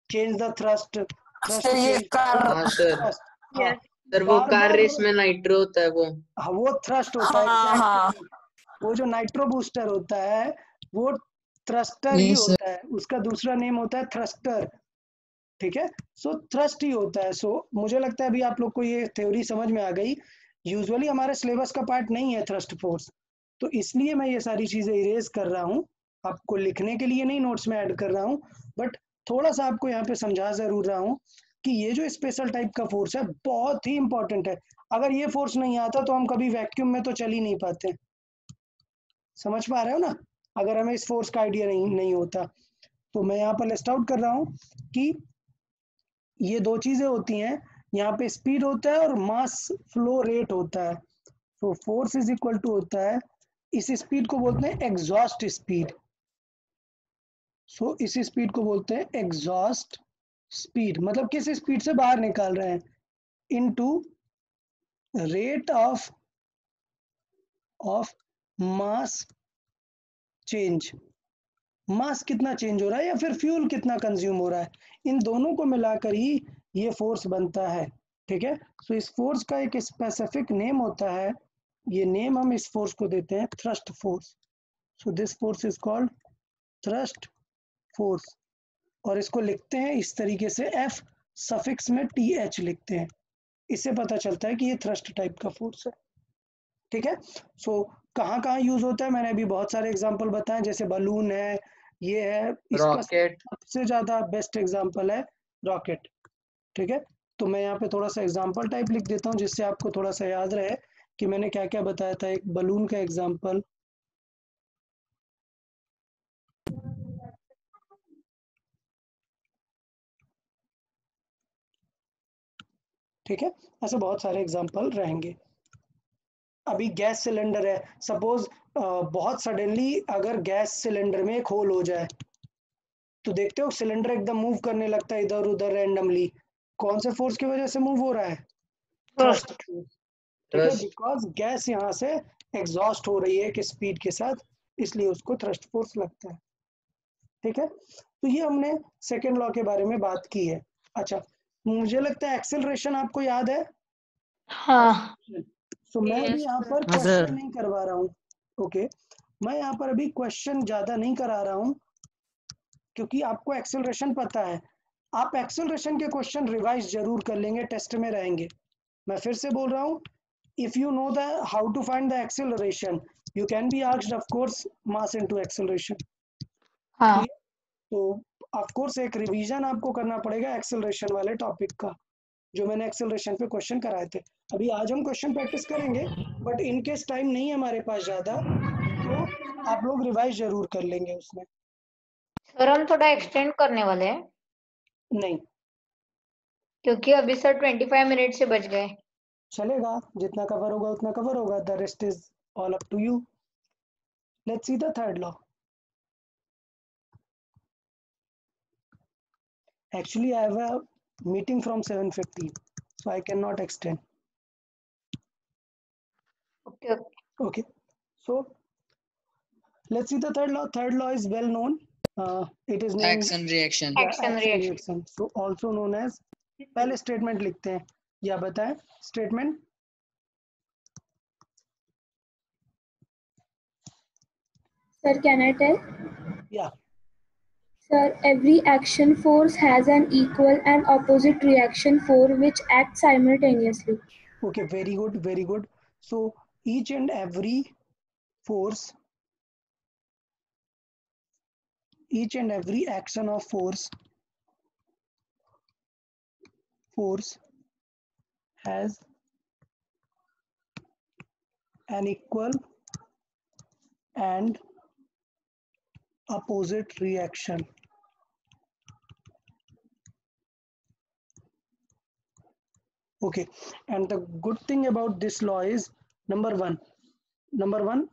change the thrust, thrust sir ये कार, हाँ सर। थ्रस्ट। हाँ, सर वो बार कार बार रेस में नाइट्रो होता है वो। हाँ, वो थ्रस्ट होता है हाँ हाँ exactly। वो जो नाइट्रो बूस्टर होता है वो थ्रस्टर ही यस सर। होता है, उसका दूसरा नेम होता है थ्रस्टर। ठीक है, सो थ्रस्ट ही होता है। सो मुझे लगता है अभी आप लोग को ये थ्योरी समझ में आ गई। यूजुअली हमारे सिलेबस का पार्ट नहीं है थ्रस्ट फोर्स, तो इसलिए मैं ये सारी चीजें इरेज कर रहा हूँ, आपको लिखने के लिए नहीं नोट्स में ऐड कर रहा हूँ, बट थोड़ा सा आपको यहाँ पे समझा जरूर रहा हूँ कि ये जो स्पेशल टाइप का फोर्स है बहुत ही इंपॉर्टेंट है। अगर ये फोर्स नहीं आता तो हम कभी वैक्यूम में तो चल ही नहीं पाते। समझ पा रहे हो ना? अगर हमें इस फोर्स का आइडिया नहीं होता। तो मैं यहाँ पर लिस्ट आउट कर रहा हूँ कि ये दो चीजें होती हैं, यहाँ पे स्पीड होता है और मास फ्लो रेट होता है। तो फोर्स इज इक्वल टू होता है, इस स्पीड को बोलते हैं एग्जॉस्ट स्पीड। सो इस स्पीड को बोलते हैं एग्जॉस्ट स्पीड, मतलब किस स्पीड से बाहर निकाल रहे हैं, into rate of mass change. Mass कितना चेंज हो रहा है या फिर फ्यूल कितना कंज्यूम हो रहा है, इन दोनों को मिलाकर ही ये फोर्स बनता है। ठीक है, सो इस फोर्स का एक स्पेसिफिक नेम होता है, ये नेम हम इस फोर्स को देते हैं thrust force. So this force is called thrust force, और इसको लिखते हैं इस तरीके से, एफ सफिक्स में टीएच लिखते हैं। इससे पता चलता है कि ये थ्रस्ट टाइप का फोर्स है। ठीक है, सो कहाँ कहाँ यूज होता है, मैंने अभी बहुत सारे एग्जांपल बताए, जैसे बलून है, ये है, इसका रॉकेट। सबसे ज्यादा बेस्ट एग्जांपल है रॉकेट। ठीक है, तो मैं यहाँ पे थोड़ा सा एग्जांपल टाइप लिख देता हूँ जिससे आपको थोड़ा सा याद रहे कि मैंने क्या क्या बताया था। एक बलून का एग्जांपल, ठीक है, ऐसे बहुत सारे एग्जांपल रहेंगे। अभी गैस सिलेंडर है, सपोज बहुत सडनली अगर गैस सिलेंडर में एक होल हो जाए तो देखते हो सिलेंडर एकदम मूव करने लगता है इधर उधर रैंडमली, कौन से फोर्स की वजह से मूव हो रहा है? Thrust force. ठीक है, बिकॉज गैस यहाँ से एग्जॉस्ट हो रही है एक स्पीड के साथ, इसलिए उसको थ्रस्ट फोर्स लगता है। ठीक है, तो ये हमने सेकेंड लॉ के बारे में बात की है। अच्छा, मुझे लगता है एक्सेलरेशन आपको याद है। हाँ सो मैं अभी यहाँ पर हाँ सर। क्वेश्चन नहीं करवा रहा हूँ। ओके, मैं यहाँ पर अभी क्वेश्चन ज्यादा नहीं करा रहा हूँ क्योंकि आपको एक्सेलरेशन पता है। आप एक्सेलरेशन के क्वेश्चन रिवाइज जरूर कर लेंगे, टेस्ट में रहेंगे। मैं फिर से बोल रहा हूँ, if you know the how to find the acceleration you can be asked of course mass into acceleration. हाँ तो ऑफ कोर्स एक रिवीजन आपको करना पड़ेगा एक्सेलरेशन वाले टॉपिक का, जो मैंने एक्सेलरेशन पे क्वेश्चन कराए थे। अभी आज हम क्वेश्चन प्रैक्टिस करेंगे, बट इन केस टाइम नहीं है हमारे पास ज़्यादा तो आप लोग रिवाइज जरूर कर लेंगे उसमें। सर, हम थोड़ा एक्सटेंड करने वाले हैं नहीं क्योंकि अभी सर 25 मिनट से बच गए। चलेगा, जितना कवर होगा उतना कवर होगा, the rest is all up to you. Let's see the third law. Actually, I have a meeting from 7:15, so I cannot extend. Okay okay, Okay, so let's see the third law. Third law is well known. It is named action reaction. Action action reaction. reaction. So also known as, पहले statement लिखते हैं, या बताएं statement. Sir, can I tell? या Sir, every action force has an equal and opposite reaction force which act simultaneously. okay, very good, very good. So each and every force, each and every action of force has an equal and opposite reaction. Okay, and the good thing about this law is number one,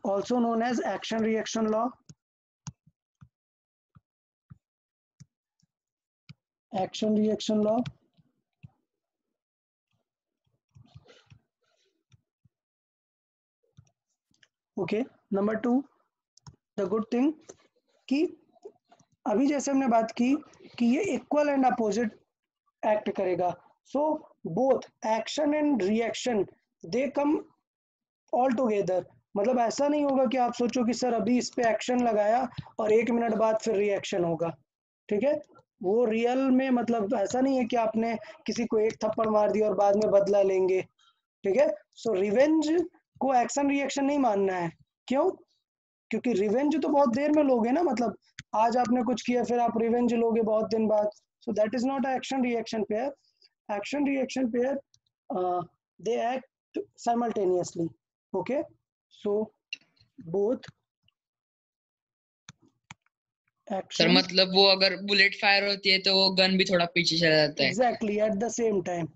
also known as action reaction law. Action reaction law. Okay. Number 2, the good thing कि अभी जैसे हमने बात की कि ये equal and opposite act करेगा. So both action and reaction they come all together. मतलब ऐसा नहीं होगा कि आप सोचो कि सर अभी इस पे एक्शन लगाया और 1 मिनट बाद फिर रिएक्शन होगा. ठीक है, वो रियल में मतलब ऐसा नहीं है कि आपने किसी को एक थप्पड़ मार दिया और बाद में बदला लेंगे. ठीक है. सो रिवेंज को एक्शन रिएक्शन नहीं मानना है. क्यों? क्योंकि रिवेंज तो बहुत देर में लोगे ना. मतलब आज आपने कुछ किया फिर आप रिवेंज लोगे बहुत दिन बाद. So that is not action reaction pair. Action reaction pair they act simultaneously. Okay. So both sir action मतलब वो अगर बुलेट फायर होती है तो वो गन भी थोड़ा पीछे चला जाता है. Exactly at the same time.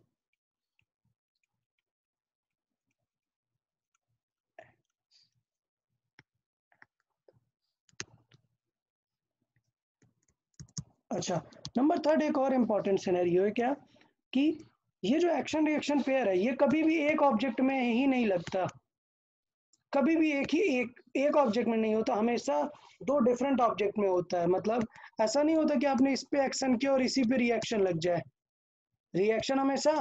अच्छा, नंबर 3 एक और इम्पॉर्टेंट सिनेरियो है क्या कि ये जो एक्शन रिएक्शन पेयर है ये कभी भी एक ऑब्जेक्ट में ही नहीं लगता. कभी भी एक ऑब्जेक्ट में नहीं होता. हमेशा 2 डिफरेंट ऑब्जेक्ट में होता है. मतलब ऐसा नहीं होता कि आपने इस पे एक्शन किया और इसी पे रिएक्शन लग जाए. रिएक्शन हमेशा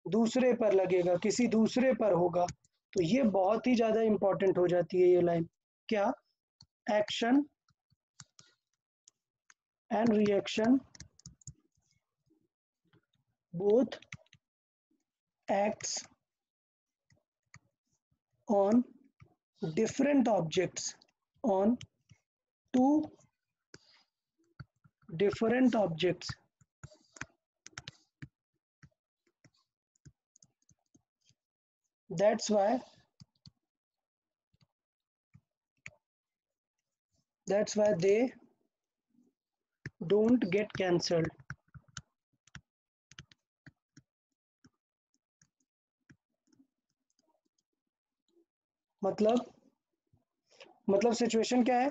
दूसरे पर लगेगा, किसी दूसरे पर होगा. तो ये बहुत ही ज्यादा इंपॉर्टेंट हो जाती है ये लाइन. क्या? Action and reaction both acts on different objects, on 2 different objects. That's why they don't get cancelled. मतलब सिचुएशन क्या है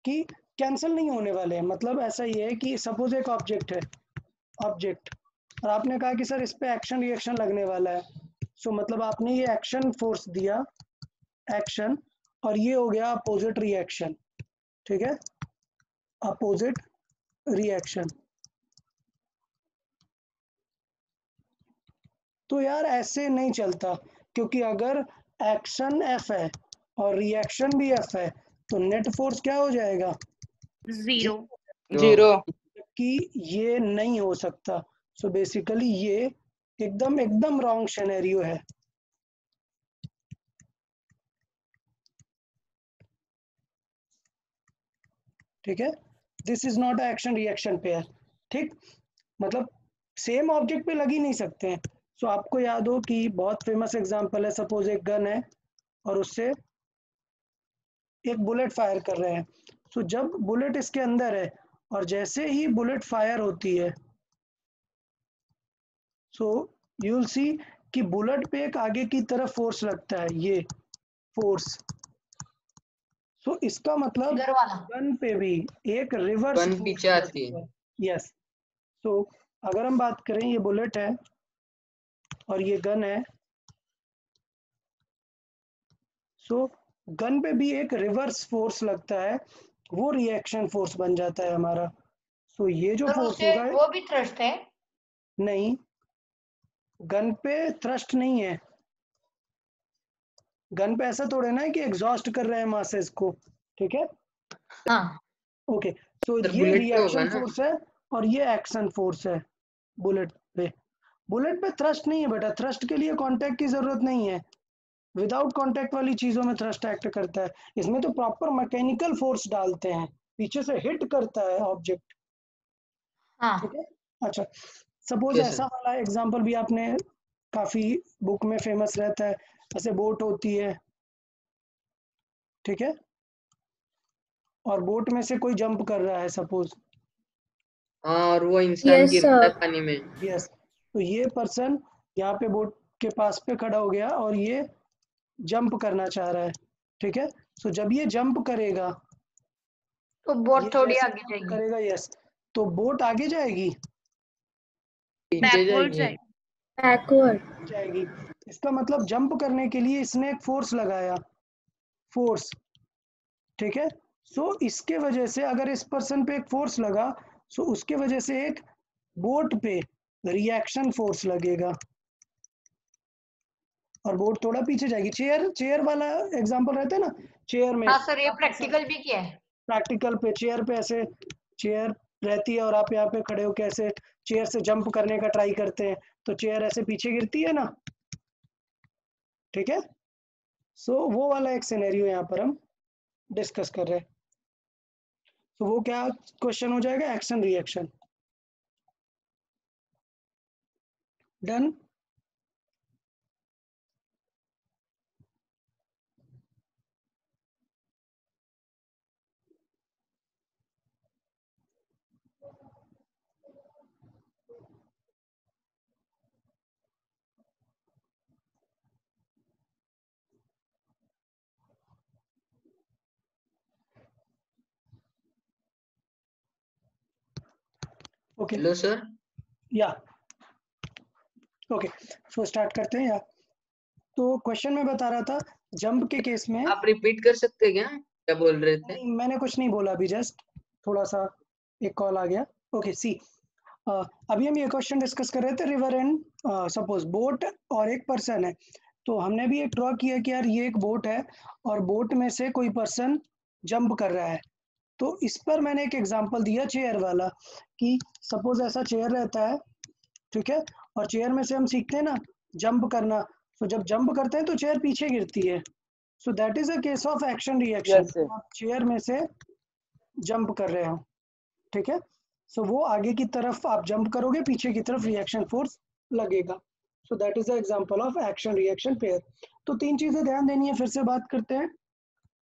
कि कैंसिल नहीं होने वाले हैं. मतलब ऐसा ही है कि सपोज एक ऑब्जेक्ट है, ऑब्जेक्ट, और आपने कहा कि सर इस पे एक्शन रिएक्शन लगने वाला है. सो मतलब आपने ये एक्शन फोर्स दिया, एक्शन, और ये हो गया अपोजिट रिएक्शन. ठीक है, अपोजिट रिएक्शन. तो यार ऐसे नहीं चलता, क्योंकि अगर एक्शन एफ है और रिएक्शन भी एफ है तो नेट फोर्स क्या हो जाएगा? 0. कि ये नहीं हो सकता. सो बेसिकली ये एकदम रॉन्ग सिनेरियो है. ठीक है, this is not action reaction pair. ठीक, मतलब सेम ऑब्जेक्ट पे लग ही नहीं सकते हैं. सो आपको याद हो कि बहुत फेमस एग्जांपल है, सपोज एक गन है और उससे एक बुलेट फायर कर रहे हैं. सो जब बुलेट इसके अंदर है और जैसे ही बुलेट फायर होती है, सो यू विल सी कि बुलेट पे एक आगे की तरफ फोर्स लगता है, ये फोर्स. सो इसका मतलब गन पे भी एक रिवर्स गन पीछे आती है. यस. सो अगर हम बात करें, ये बुलेट है और ये गन है, सो गन पे भी एक रिवर्स फोर्स लगता है, वो रिएक्शन फोर्स बन जाता है हमारा. सो ये जो फोर्स होगा, वो भी थ्रस्ट है? नहीं, गन पे थ्रस्ट नहीं है. गन पे ऐसा थोड़े ना है कि एग्जॉस्ट कर रहे हैं मासेस को. ठीक है, हाँ. ओके. सो ये बुलेट पे होगा रिएक्शन ना. फोर्स है और ये एक्शन फोर्स है बुलेट पे. बुलेट पे थ्रस्ट नहीं है बेटा. थ्रस्ट के लिए कांटेक्ट की जरूरत नहीं है. विदाउट कांटेक्ट वाली चीजों में थ्रस्ट एक्ट करता है. इसमें तो प्रॉपर मैकेनिकल फोर्स डालते हैं, पीछे से हिट करता है ऑब्जेक्ट. हाँ. ठीक है. अच्छा, सपोज ऐसा वाला एग्जांपल भी आपने काफी बुक में फेमस रहता है. ऐसे बोट होती है, ठीक है, और बोट में से कोई जंप कर रहा है सपोज. और वो इंसान गिरता है पानी में. यस. तो ये पर्सन यहाँ पे बोट के पास पे खड़ा हो गया और ये जंप करना चाह रहा है. ठीक है. सो जब ये जंप करेगा तो बोट थोड़ी आगे जाएगी. करेगा, यस, तो बोट आगे जाएगी. पीछे Backward जाएगी। Backward. जाएगी। इसका मतलब जंप करने के लिए इसने एक फोर्स लगाया, फोर्स, ठीक है। सो इसके वजह से अगर इस पर्सन पे एक फोर्स लगा, सो उसके वजह से एक बोट पे रिएक्शन फोर्स लगेगा और बोट थोड़ा पीछे जाएगी। चेयर वाला एग्जांपल रहता है ना, चेयर में हाँ सर, ये प्रैक्टिकल भी किया है। प्रैक्टिकल पे चेयर पे ऐसे चेयर रहती है और आप यहाँ पे खड़े होकर ऐसे चेयर से जंप करने का ट्राई करते हैं, तो चेयर ऐसे पीछे गिरती है ना, ठीक है। सो वो वाला एक सिनेरियो यहाँ पर हम डिस्कस कर रहे हैं। तो वो क्या क्वेश्चन हो जाएगा, action reaction. Done. Okay hello sir. या ओके, सो स्टार्ट करते हैं। या तो क्वेश्चन में बता रहा था, जंप के केस में, आप रिपीट कर सकते हैं क्या बोल रहे थे? नहीं मैंने कुछ नहीं बोला अभी, जस्ट थोड़ा सा एक कॉल आ गया। ओके सी, अभी हम ये क्वेश्चन डिस्कस कर रहे थे, रिवर एंड सपोज बोट और एक पर्सन है। तो हमने भी एक ड्रॉ किया कि यार ये एक बोट है और बोट में से कोई पर्सन जंप कर रहा है। तो इस पर मैंने एक एग्जांपल दिया चेयर वाला, कि सपोज ऐसा चेयर रहता है, ठीक है, और चेयर में से हम सीखते हैं ना जंप करना। तो जब जंप करते हैं तो चेयर पीछे गिरती है। So that is a case of action reaction. आप चेयर में से जंप कर रहे हो, ठीक है। सो वो आगे की तरफ आप जंप करोगे, पीछे की तरफ रिएक्शन फोर्स लगेगा। So that is the example of action reaction pair. तो तीन चीजें ध्यान देनी है, फिर से बात करते हैं।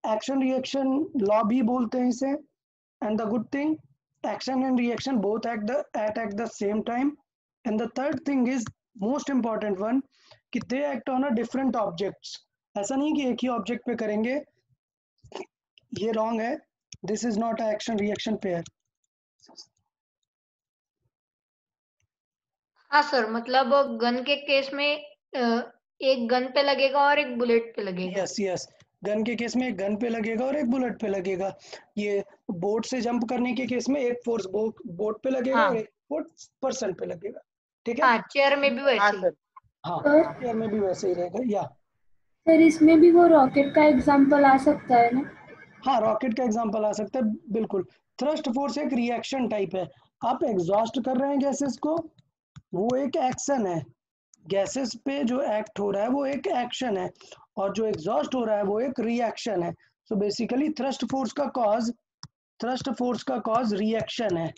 एक्शन रिएक्शन लॉ भी बोलते हैं इसे, and the good thing, action and reaction both at the same time. And the third thing is most important one, कि they act on a different objects. ऐसा नहीं कि एक ही ऑब्जेक्ट पे करेंगे, ये रॉन्ग है। This is not a action reaction pair. हाँ सर, मतलब गन के केस में एक गन पे लगेगा और एक बुलेट पे लगेगा। यस यस, गन के केस में एक गन पे लगेगा और एक बुलेट पे लगेगा। ये बोट से जंप करने के केस में एक फोर्स बोट पे लगेगा हाँ। और एक फोर्स पर्सन पे लगेगा, ठीक है। हाँ, चेयर में भी वैसे ही। हाँ, चेयर में भी वैसे ही रहेगा। या सर इसमें भी वो रॉकेट का एग्जांपल आ सकता है ना? हाँ, रॉकेट का एग्जांपल आ सकता है, बिल्कुल। थ्रस्ट फोर्स एक रिएक्शन टाइप है। आप एग्जॉस्ट कर रहे हैं गैसेस को, वो एक एक्शन है। गैसेस पे जो एक्ट हो रहा है वो एक एक्शन है, और जो एग्जॉस्ट हो रहा है वो एक रिएक्शन है। सो बेसिकली थ्रस्ट फोर्स का कॉज रिएक्शन है।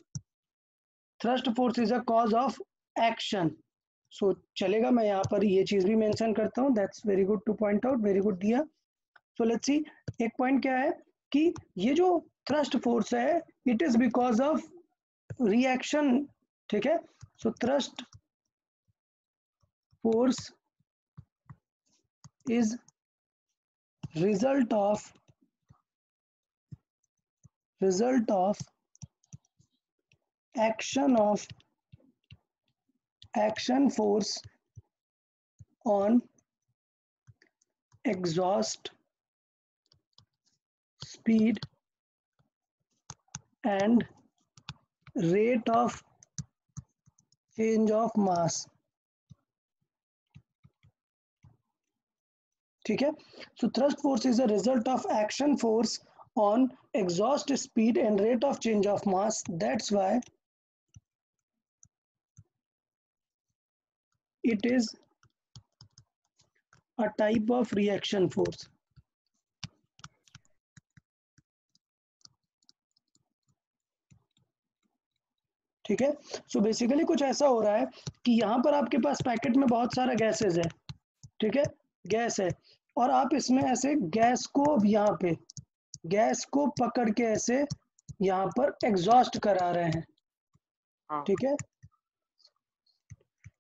Thrust force is a cause of action. So चलेगा, मैं यहाँ पर ये चीज भी मेंशन करता हूँ। That's very good to point out, very good दिया। सो लेट्स सी, एक पॉइंट क्या है कि ये जो थ्रस्ट फोर्स है, it is because of reaction, ठीक है। So thrust force is result of action force on exhaust speed and rate of change of mass, ठीक है। So thrust force is a result of action force on exhaust speed and rate of change of mass. That's why it is a type of reaction force. ठीक है। So basically कुछ ऐसा हो रहा है कि यहाँ पर आपके पास पैकेट में बहुत सारा गैसेज है, ठीक है, गैस है, और आप इसमें ऐसे गैस को यहाँ पे गैस को पकड़ के ऐसे यहाँ पर एग्जॉस्ट करा रहे हैं, ठीक है।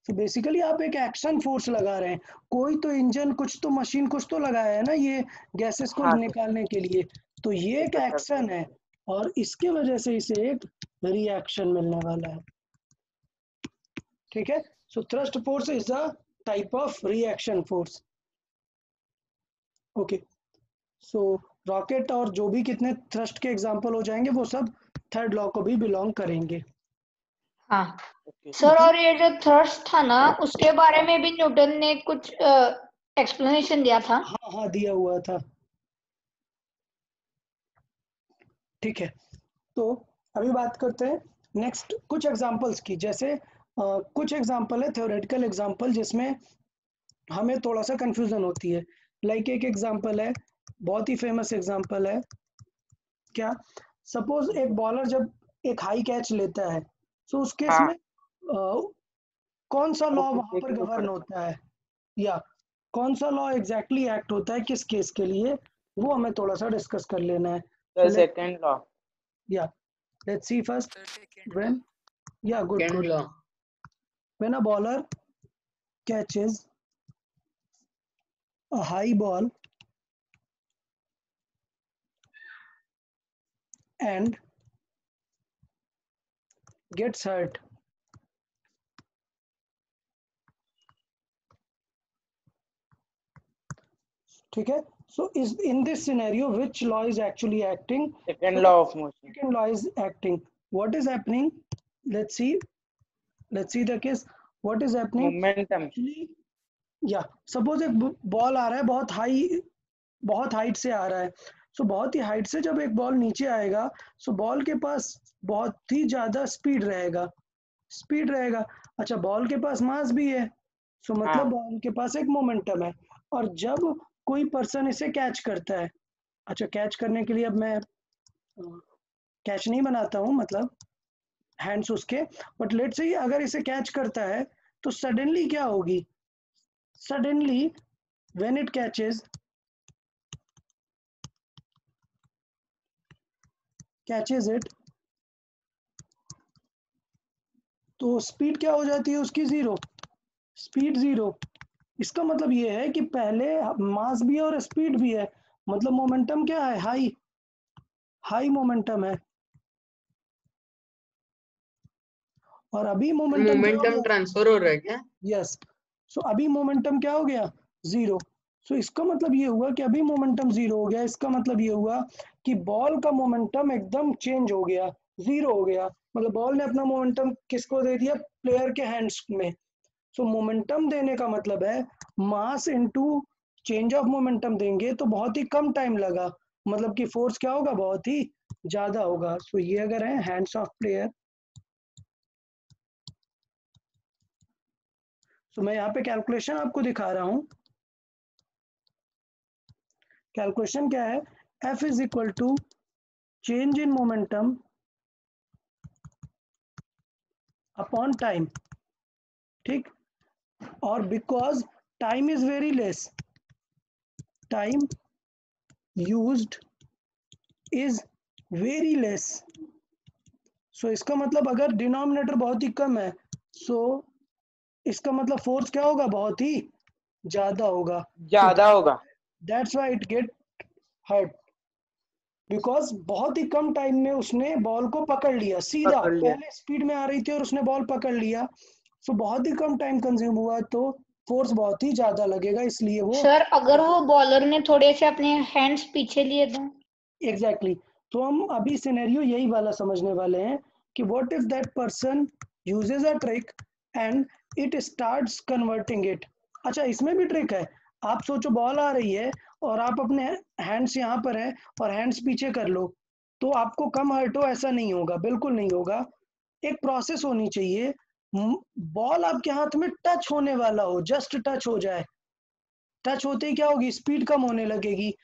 तो बेसिकली आप एक एक्शन फोर्स लगा रहे हैं। कोई तो इंजन, कुछ तो मशीन, कुछ तो लगाया है ना ये गैसेस को निकालने के लिए। तो ये एक एक्शन है और इसके वजह से इसे एक रिएक्शन मिलने वाला है। ठीक है, so thrust force is a type of reaction force. Okay, so rocket और जो भी कितने थ्रस्ट के एग्जांपल हो जाएंगे वो सब थर्ड लॉ को भी बिलोंग करेंगे। हाँ सर, और ये जो थ्रस्ट था ना उसके बारे में भी न्यूटन ने कुछ एक्सप्लेनेशन दिया था। हाँ हाँ दिया हुआ था। ठीक है, तो अभी बात करते हैं नेक्स्ट कुछ एग्जांपल्स की। जैसे कुछ एग्जांपल है थ्योरेटिकल एग्जांपल जिसमें हमें थोड़ा सा कंफ्यूजन होती है। लाइक एक एग्जांपल है, बहुत ही फेमस एग्जांपल है। क्या, सपोज एक बॉलर जब एक हाई कैच लेता है तो उस केस में कौन सा लॉ वहां पर गवर्न होता है, या कौन सा लॉ एग्जैक्टली एक्ट होता है किस केस के लिए, वो हमें थोड़ा सा डिस्कस कर लेना है। Second law. या लेट्स सी फर्स्ट व्हेन, या good second law. when a bowler catches a high ball and gets hurt, ठीक है, so is in this scenario which law is actually acting? Second law of motion. Second law is acting. What is happening? let's see the case. What is happening? Momentum. Actually, या suppose एक ball आ रहा है बहुत height से आ रहा है, सो बहुत ही height से जब एक बॉल नीचे आएगा सो बॉल के पास बहुत ही ज्यादा स्पीड रहेगा। अच्छा, बॉल के पास मास भी है, सो मतलब बॉल के पास एक मोमेंटम है। और जब कोई पर्सन इसे कैच करता है, अच्छा कैच करने के लिए अब मैं कैच नहीं बनाता हूँ, मतलब हैंड्स उसके, बट लेट्स से अगर इसे कैच करता है तो सडनली क्या होगी, suddenly when it catches it, तो स्पीड क्या हो जाती है उसकी, स्पीड जीरो। इसका मतलब ये है कि पहले मास भी है और स्पीड भी है, मतलब मोमेंटम क्या है, हाई मोमेंटम है। और अभी मोमेंटम ट्रांसफर हो रहा है क्या? यस, सो अभी मोमेंटम क्या हो गया, जीरो। सो इसका मतलब ये हुआ कि अभी मोमेंटम जीरो हो गया। इसका मतलब ये हुआ कि बॉल का मोमेंटम एकदम चेंज हो गया, जीरो हो गया। मतलब बॉल ने अपना मोमेंटम किसको दे दिया, प्लेयर के हैंड्स में। सो मोमेंटम देने का मतलब है mass into change of momentum देंगे तो बहुत ही कम टाइम लगा, मतलब कि फोर्स क्या होगा, बहुत ही ज्यादा होगा। सो ये अगर है हैंड्स ऑफ प्लेयर, तो मैं यहाँ पे कैलकुलेशन आपको दिखा रहा हूँ। कैलकुलेशन क्या है, F is equal to change in momentum upon time, ठीक। और because time is very less, time used is very less, so इसका मतलब अगर डिनोमिनेटर बहुत ही कम है सो इसका मतलब फोर्स क्या होगा, बहुत ही ज्यादा होगा। That's why it get hurt, because बहुत ही कम टाइम में उसने बॉल को पकड़ लिया सीधा, पहले स्पीड में आ रही थी और उसने बॉल पकड़ लिया, सो बहुत ही कम टाइम कंज्यूम हुआ तो फोर्स बहुत ही ज्यादा लगेगा, इसलिए वो। सर अगर वो बॉलर ने थोड़े से अपने हैंड्स पीछे लिए तो एग्जैक्टली तो हम अभी सिनेरियो यही वाला समझने वाले हैं कि what if that person uses a trick and it starts converting it. अच्छा, इसमें भी ट्रिक है। आप सोचो बॉल आ रही है और आप अपने हैंड्स यहाँ पर है और हैंड्स पीछे कर लो तो आपको कम हर्ट हो, ऐसा नहीं होगा, बिल्कुल नहीं होगा। एक प्रोसेस होनी चाहिए, बॉल आपके हाथ में टच होने वाला हो, जस्ट टच हो जाए, टच होते ही क्या होगी, स्पीड कम होने लगेगी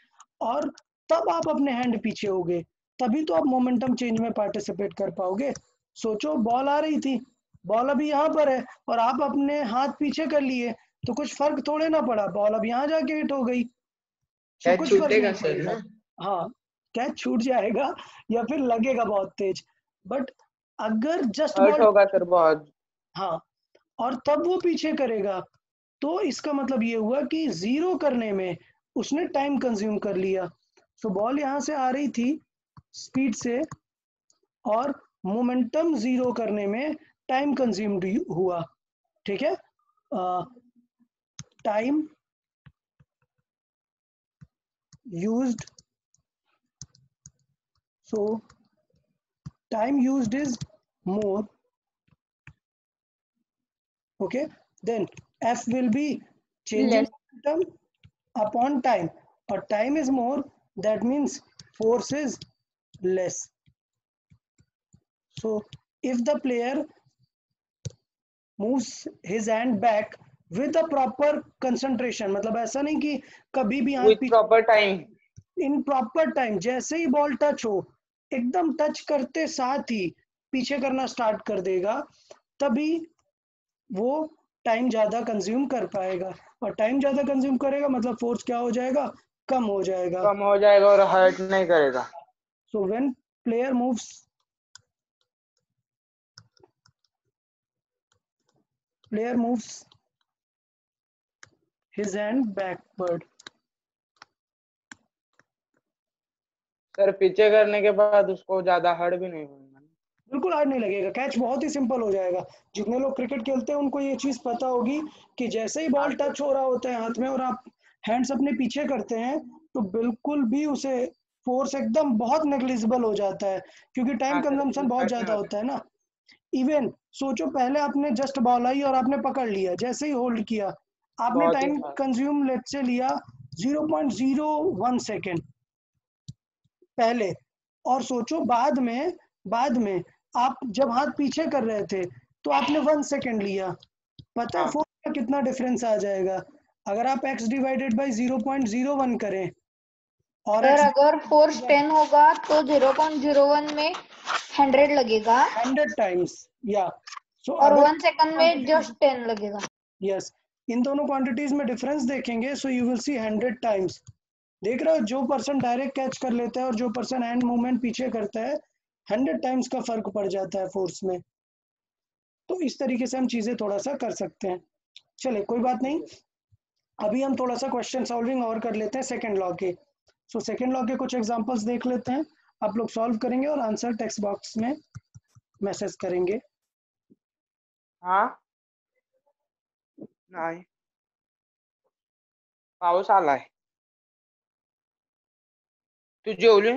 और तब आप अपने हैंड पीछे होगे, तभी तो आप मोमेंटम चेंज में पार्टिसिपेट कर पाओगे। सोचो बॉल आ रही थी, बॉल अभी यहाँ पर है और आप अपने हाथ पीछे कर लिए तो कुछ फर्क थोड़े ना पड़ा, बॉल अब यहाँ जाके हिट हो गई, तो कुछ फर्क नहीं पड़ेगा। हाँ, कैच छूट जाएगा या फिर लगेगा बहुत तेज, बट अगर जस्ट बॉल होगा सर बहुत, हाँ, और तब वो पीछे करेगा तो इसका मतलब ये हुआ कि जीरो करने में उसने टाइम कंज्यूम कर लिया। सो बॉल यहाँ से आ रही थी स्पीड से और मोमेंटम जीरो करने में टाइम कंज्यूम्ड हुआ, ठीक है, time used, so time used is more, okay, then F will be change in Less. momentum upon time, or time is more, that means force is less. So if the player moves his hand back with a proper concentration, मतलब ऐसा नहीं कि कभी भी हाथ With proper time. In proper time, जैसे ही ball touch हो एकदम टच करते साथ ही पीछे करना स्टार्ट कर देगा, तभी वो टाइम ज्यादा कंज्यूम कर पाएगा, और टाइम ज्यादा कंज्यूम करेगा मतलब फोर्स क्या हो जाएगा, कम हो जाएगा, कम हो जाएगा और हर्ट नहीं करेगा. So when player moves, player moves his hand backward, sir पीछे करने के बाद उसको ज्यादा हर्ट भी नहीं होगा. बिल्कुल हार्ड नहीं लगेगा, कैच बहुत ही सिंपल हो जाएगा। जितने लोग क्रिकेट खेलते हैं उनको ये चीज पता होगी कि जैसे ही बॉल टच हो रहा होता है हाथ में और आप हैंड्स अपने पीछे करते हैं तो बिल्कुल भी उसे फोर्स एकदम बहुत नेग्लिजिबल हो जाता है, क्योंकि टाइम कंजम्पशन बहुत ज्यादा होता है ना। इवन सोचो पहले आपने जस्ट बॉल आई और आपने पकड़ लिया, जैसे ही होल्ड किया आपने टाइम कंज्यूम लेट से लिया 0.01 सेकेंड पहले, और सोचो बाद में आप जब हाथ पीछे कर रहे थे तो आपने 1 सेकेंड लिया, पता है फोर्स का कितना डिफरेंस आ जाएगा अगर आप x डिवाइडेड बाई 0.01 करें और सर अगर फोर्स 10 होगा तो 0.01 में 100 लगेगा 100 टाइम्स, या सो और अगर 1 सेकंड में जस्ट 10 लगेगा। यस, इन दोनों क्वांटिटीज में डिफरेंस देखेंगे so you will see 100 times. देख रहे हो, जो पर्सन डायरेक्ट कैच कर लेता है और जो पर्सन हैंड मूवमेंट पीछे करता है 100 टाइम्स का फर्क पड़ जाता है फोर्स में। तो इस तरीके से हम चीजें थोड़ा सा कर सकते हैं। चले कोई बात नहीं, अभी हम थोड़ा सा क्वेश्चन सॉल्विंग और कर लेते हैं सेकेंड लॉ के। सो सेकेंड लॉ के कुछ एग्जांपल्स देख लेते हैं, आप लोग सॉल्व करेंगे और आंसर टेक्स्ट बॉक्स में मैसेज करेंगे। हाँ नाही पाऊस आलाय. तू जेवली?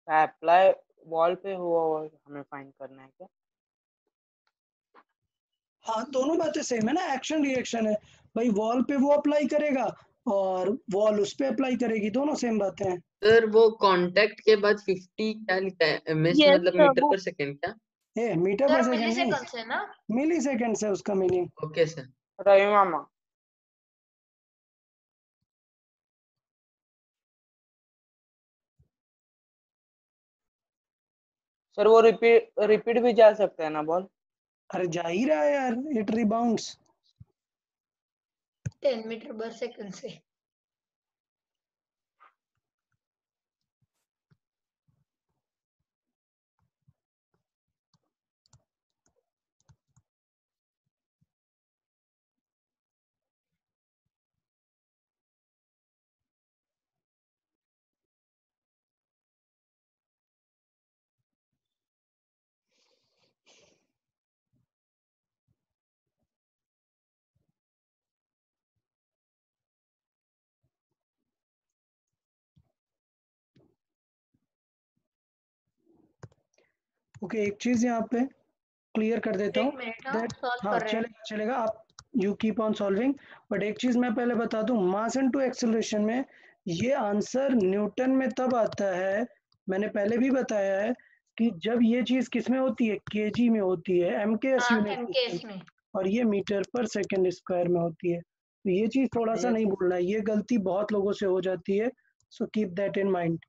अप्लाई वॉल पे हुआ हमें फाइंड करना है क्या? हाँ दोनों बातें सेम है ना, एक्शन रिएक्शन है भाई, वॉल पे वो अप्लाई करेगा और वॉल उस पे अप्लाई करेगी, दोनों सेम बातें हैं। सर वो कांटेक्ट के बाद 50 क्या लिखा है, एमएस Yes, मतलब sir, मीटर वो पर सेकंड क्या? ए मीटर पर सर सेकंड नहीं, मिलीसेकंड्स है ना? मिली सेकंड है उसका मीनिंग। Okay sir. रवि मामा सर वो रिपीट भी जा सकता है ना बॉल? अरे जा ही रहा है यार, इट रिबाउंड्स। 10 मीटर/सेकंड से। ओके, एक चीज यहाँ पे क्लियर कर देता हूँ। एक मिनट, दैट सॉल्व हाँ कर रहे हैं। चलेगा आप you keep on solving. But एक चीज मैं पहले बता दूं, मास इनटू एक्सेलरेशन में ये आंसर न्यूटन में तब आता है, मैंने पहले भी बताया है, कि जब ये चीज किस में होती है, केजी में होती है, एमकेएस हाँ, यूनिट MKS सिस्टम, में। और ये मीटर पर सेकंड स्क्वायर में होती है। तो ये चीज थोड़ा सा नहीं भूलना है, ये गलती बहुत लोगों से हो जाती है, so keep that in mind.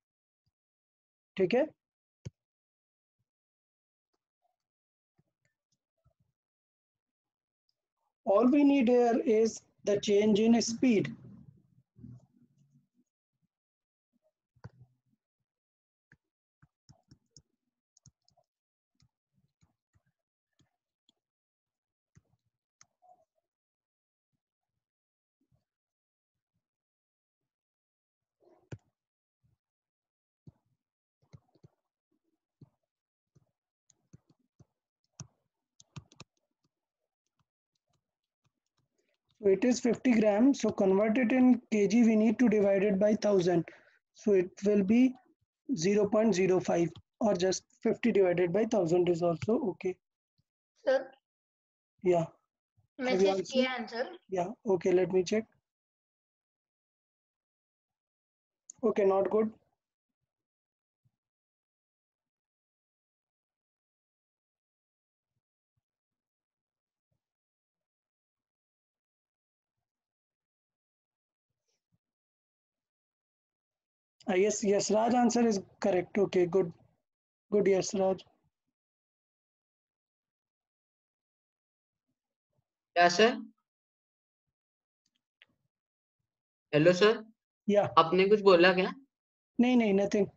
ठीक है, all we need here is the change in speed. So it is 50 grams. So convert it in kg. We need to divide it by 1000. So it will be 0.05, or just 50 divided by 1000 is also okay. Sir Yeah. Have you message answered? किया answer. Yeah. Okay. Let me check. Okay. Not good. Yes. Raj answer is correct. Okay. Good. Good. Yes, Raj. क्या sir? Hello sir, Yeah. आपने कुछ बोला क्या? नहीं, nothing.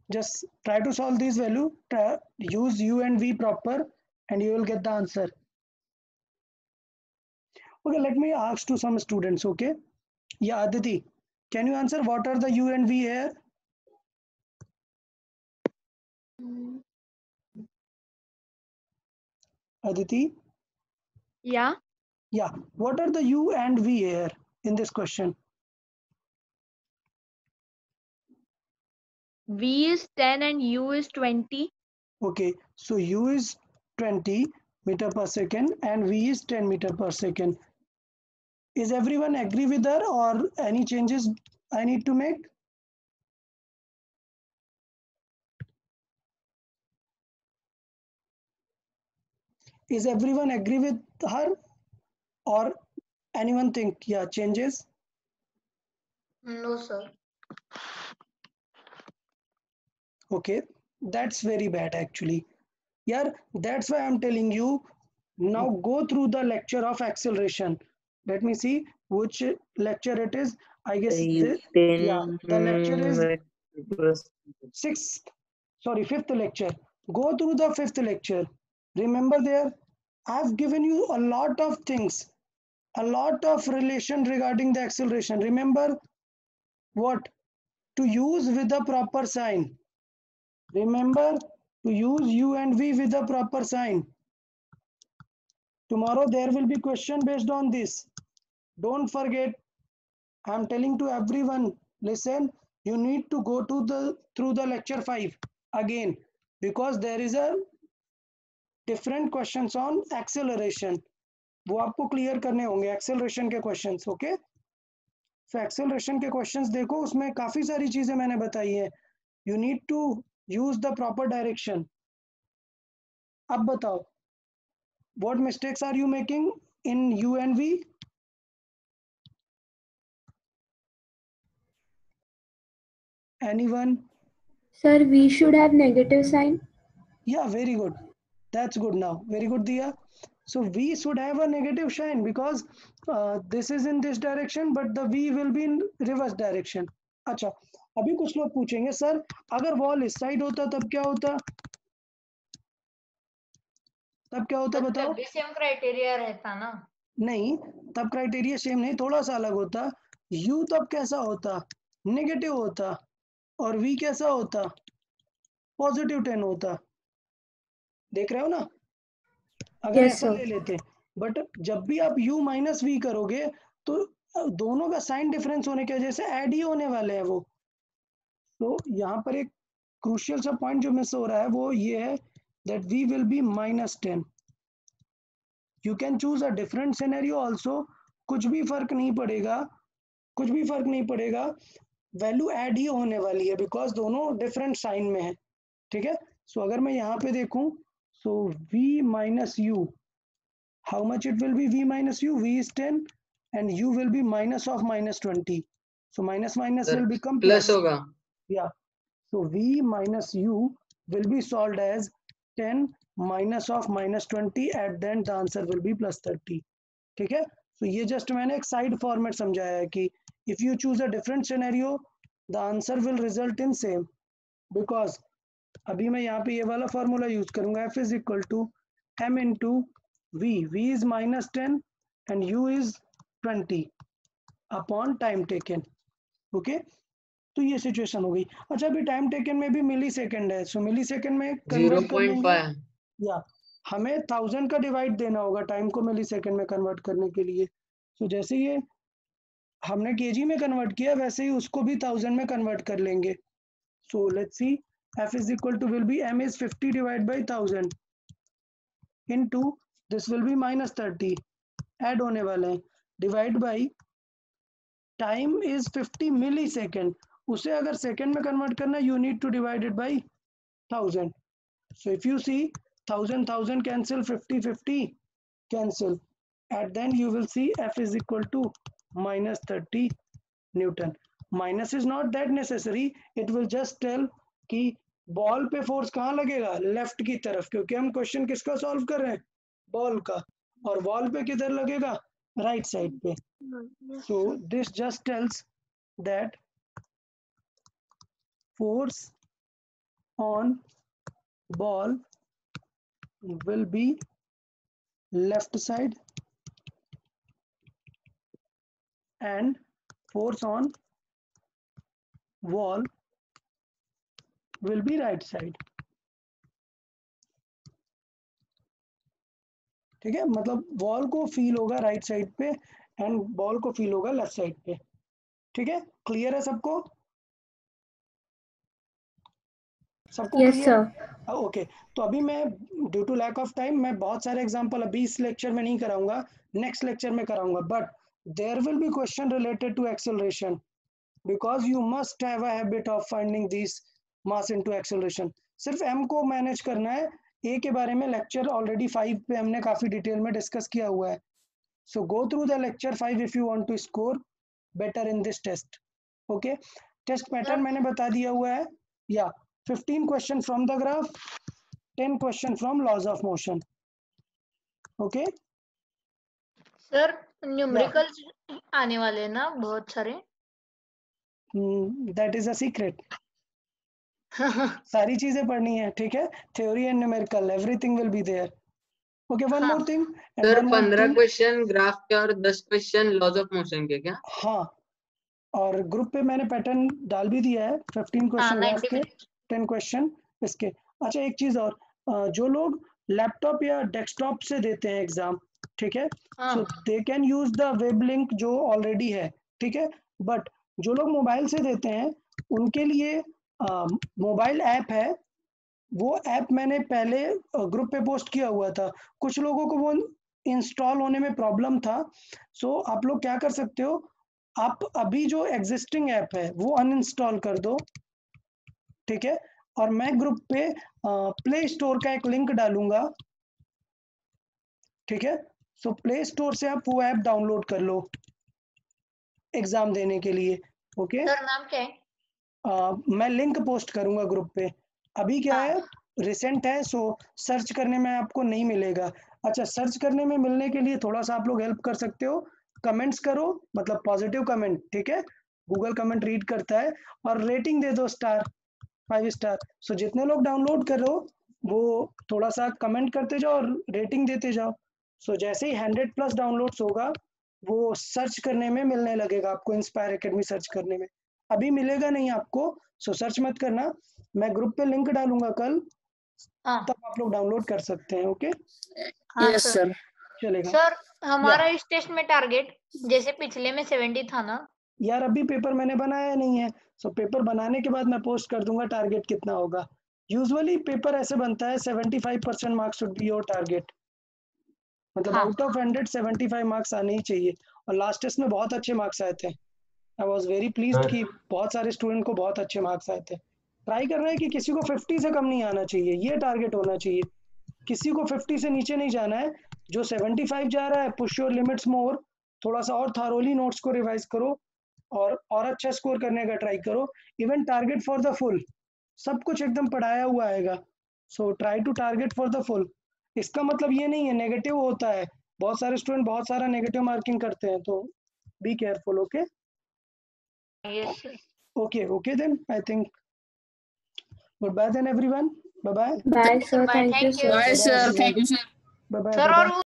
Just try to solve this value. Use u and v proper, and you will get the answer. Okay, let me ask to some students. Okay, yeah, Aditi, can you answer what are the u and v here? Aditi, Yeah. yeah, what are the u and v here in this question? V is 10 and U is 20. Okay, so u is 20 meter per second and v is 10 meter per second. Is everyone agree with her, or any changes I need to make? Is everyone agree with her, or anyone think changes? No sir. Okay, that's very bad actually. Yeah, that's why I'm telling you, now go through the lecture of acceleration. Let me see which lecture it is. I guess the lecture is fifth lecture. Go through the fifth lecture. Remember there, I've given you a lot of things, a lot of relation regarding the acceleration. Remember what? To use with the proper sign. Remember to use u and v with the proper sign. Tomorrow there will be question based on this. Don't forget, I am telling to everyone, listen, you need to go to through the lecture 5 again, because there is a different questions on acceleration. वो आपको clear करने होंगे acceleration के questions. Okay, so acceleration के questions देखो, उसमें काफी सारी चीजें मैंने बताई है. You need to use the proper direction. अब बताओ, what mistakes are you making in u and v? Anyone? Sir, we should have negative sign. Yeah, very good. That's good now. Very good, Diya. So V should have a negative sign because this is in this direction, but the V will be in reverse direction. अच्छा, अभी कुछ लोग पूछेंगे sir अगर wall इस side होता तब क्या होता? तब क्या होता बताओ? तब भी सेम क्राइटेरिया रहता ना? नहीं, तब क्राइटेरिया सेम नहीं, थोड़ा सा अलग होता। U तब कैसा होता? नेगेटिव होता, और V कैसा होता? पॉजिटिव 10 होता। देख रहे हो ना? अगर Yes, ऐसा sir. ले लेते, बट जब भी आप U माइनस V करोगे तो दोनों का साइन डिफरेंस होने की वजह से ऐड ही होने वाले हैं वो। तो यहाँ पर एक क्रूशियल सा पॉइंट जो मिस हो रहा है वो ये है that V will be -10. You can choose a different scenario also. कुछ भी फर्क नहीं पड़ेगा, कुछ भी फर्क नहीं पड़ेगा, वैल्यू ऐड ही होने वाली है बिकॉज दोनों डिफरेंट साइन में है। ठीक है, सो अगर मैं यहाँ पे देखूं सो V minus U, how much it will be? V minus U, V is 10 and U will be minus of -20, so minus minus will become plus plus. होगा। Yeah, so V minus U will be solved as 10 minus of -20, at then the answer will be +30. ठीक है, so ये just मैंने एक side format समझाया है कि if you choose a different scenario the answer will result in same, because अभी मैं यहाँ पे ये वाला फॉर्मूला यूज करूंगा, F is equal to M into V. V is -10 and U is 20 upon time taken. Okay, तो ये situation हो गई। अच्छा, अभी टाइम टेकन में भी मिली सेकेंड है, सो मिली सेकेंड में कन्वर्ट कर लेंगे, 0.5 या हमें 1000 का डिवाइड देना होगा टाइम को मिली सेकेंड में कन्वर्ट करने के लिए। सो जैसे ये हमने केजी में कन्वर्ट किया वैसे ही उसको भी 1000 में कन्वर्ट कर लेंगे। So let's see, F is equal to will be M is 50 divided by 1000 into this will be -30, add होने वाले हैं, divide by time is 50 millisecond, उसे अगर सेकेंड में कन्वर्ट करना you need to divide it by 1000. So if you see 1000 cancel, 50 cancel, at then you will see F is equal to -30 Newton. Minus is not that necessary, it will just tell कि ball पे force कहाँ लगेगा, left की तरफ, क्योंकि हम question किसका solve कर रहे हैं, बॉल का, और बॉल पे किधर लगेगा, राइट साइड पे। So this just tells that force on ball will be left side and force on wall will be right side. ठीक है, मतलब वॉल को फील होगा राइट साइड पे एंड बॉल को फील होगा लेफ्ट साइड पे। ठीक है, क्लियर है सबको? सबको Yes, क्लियर? sir. ओके, तो अभी मैं due to lack of time मैं बहुत सारे एग्जांपल अभी इस लेक्चर में नहीं कराऊंगा, नेक्स्ट लेक्चर में कराऊंगा, but there will be question related to acceleration because you must have a habit of finding this mass into acceleration. सिर्फ एम को मैनेज करना है, ए के बारे में लेक्चर ऑलरेडी 5 पे हमने काफी डिटेल में डिस्कस किया हुआ है। So go through the lecture 5 if you want to score better in this test. Okay, test pattern मैंने बता दिया हुआ है, या 15 question from the graph, 10 question from laws of motion. Okay sir numericals आने वाले हैं ना बहुत सारे? That is a secret. सारी चीजें पढ़नी है, ठीक है, theory and numerical everything will be there. Okay, one more thing, sir 15 question graph के और 10 क्वेश्चन लॉज ऑफ मोशन के क्या? हाँ, और ग्रुप पे मैंने पैटर्न डाल भी दिया है, 15 क्वेश्चन ग्राफ के, 10 क्वेश्चन इसके। अच्छा, एक चीज और, जो लोग लैपटॉप या डेस्कटॉप से देते हैं एग्जाम, ठीक है, so they can use the web link जो ऑलरेडी है, ठीक है, बट जो लोग मोबाइल से देते हैं उनके लिए मोबाइल ऐप है, वो ऐप मैंने पहले ग्रुप पे पोस्ट किया हुआ था, कुछ लोगों को वो इंस्टॉल होने में प्रॉब्लम था। सो आप लोग क्या कर सकते हो, आप अभी जो एग्जिस्टिंग ऐप है वो अनइंस्टॉल कर दो, ठीक है, और मैं ग्रुप पे प्ले स्टोर का एक लिंक डालूंगा, ठीक है, सो प्ले स्टोर से आप वो ऐप डाउनलोड कर लो एग्जाम देने के लिए। ओके सर नाम क्या है? मैं लिंक पोस्ट करूंगा ग्रुप पे, अभी क्या है रिसेंट है, सो सर्च करने में आपको नहीं मिलेगा, अच्छा, सर्च करने में मिलने के लिए थोड़ा सा आप लोग हेल्प कर सकते हो, कमेंट्स करो, मतलब पॉजिटिव कमेंट, ठीक है, गूगल कमेंट रीड करता है, और रेटिंग दे दो स्टार, 5 स्टार। सो जितने लोग डाउनलोड कर रहे हो वो थोड़ा सा कमेंट करते जाओ और रेटिंग देते जाओ। सो जैसे ही 100+ डाउनलोड्स होगा वो सर्च करने में मिलने लगेगा आपको, इंस्पायर एकेडमी सर्च करने में। अभी मिलेगा नहीं आपको, सो सर्च मत करना, मैं ग्रुप पे लिंक डालूंगा कल, तब आप लोग डाउनलोड कर सकते हैं। ओके, हाँ यस सर। सर। चलेगा सर हमारा इस टेस्ट में टारगेट जैसे पिछले में 70 था ना? यार, अभी पेपर मैंने बनाया नहीं है, सो पेपर बनाने के बाद मैं पोस्ट कर दूंगा टारगेट कितना होगा। यूजुअली पेपर ऐसे बनता है 75% marks should be your target, मतलब हाँ। आउट ऑफ 100 75 मार्क्स आने ही चाहिए। और लास्ट टेस्ट में बहुत अच्छे मार्क्स आए थे, आई वॉज वेरी प्लीज्ड कि बहुत सारे स्टूडेंट को बहुत अच्छे मार्क्स आए थे। ट्राई कर रहे हैं कि किसी को 50 से कम नहीं आना चाहिए, ये टारगेट होना चाहिए, किसी को 50 से नीचे नहीं जाना है। जो 75 जा रहा है, पुश योर लिमिट्स मोर, थोड़ा सा और थारोली नोट्स को रिवाइज करो और अच्छा स्कोर करने का ट्राई करो। Even target for the full, सब कुछ एकदम पढ़ाया हुआ आएगा, so try to target for the full. इसका मतलब ये नहीं है नेगेटिव होता है, बहुत सारे स्टूडेंट बहुत सारा नेगेटिव मार्किंग करते हैं, तो be careful. Okay yes sir. okay then I think goodbye then everyone, bye bye Bye, sir. Bye, Thank you, thank you. sir. Bye sir, thank you sir. bye bye sir bye और bye.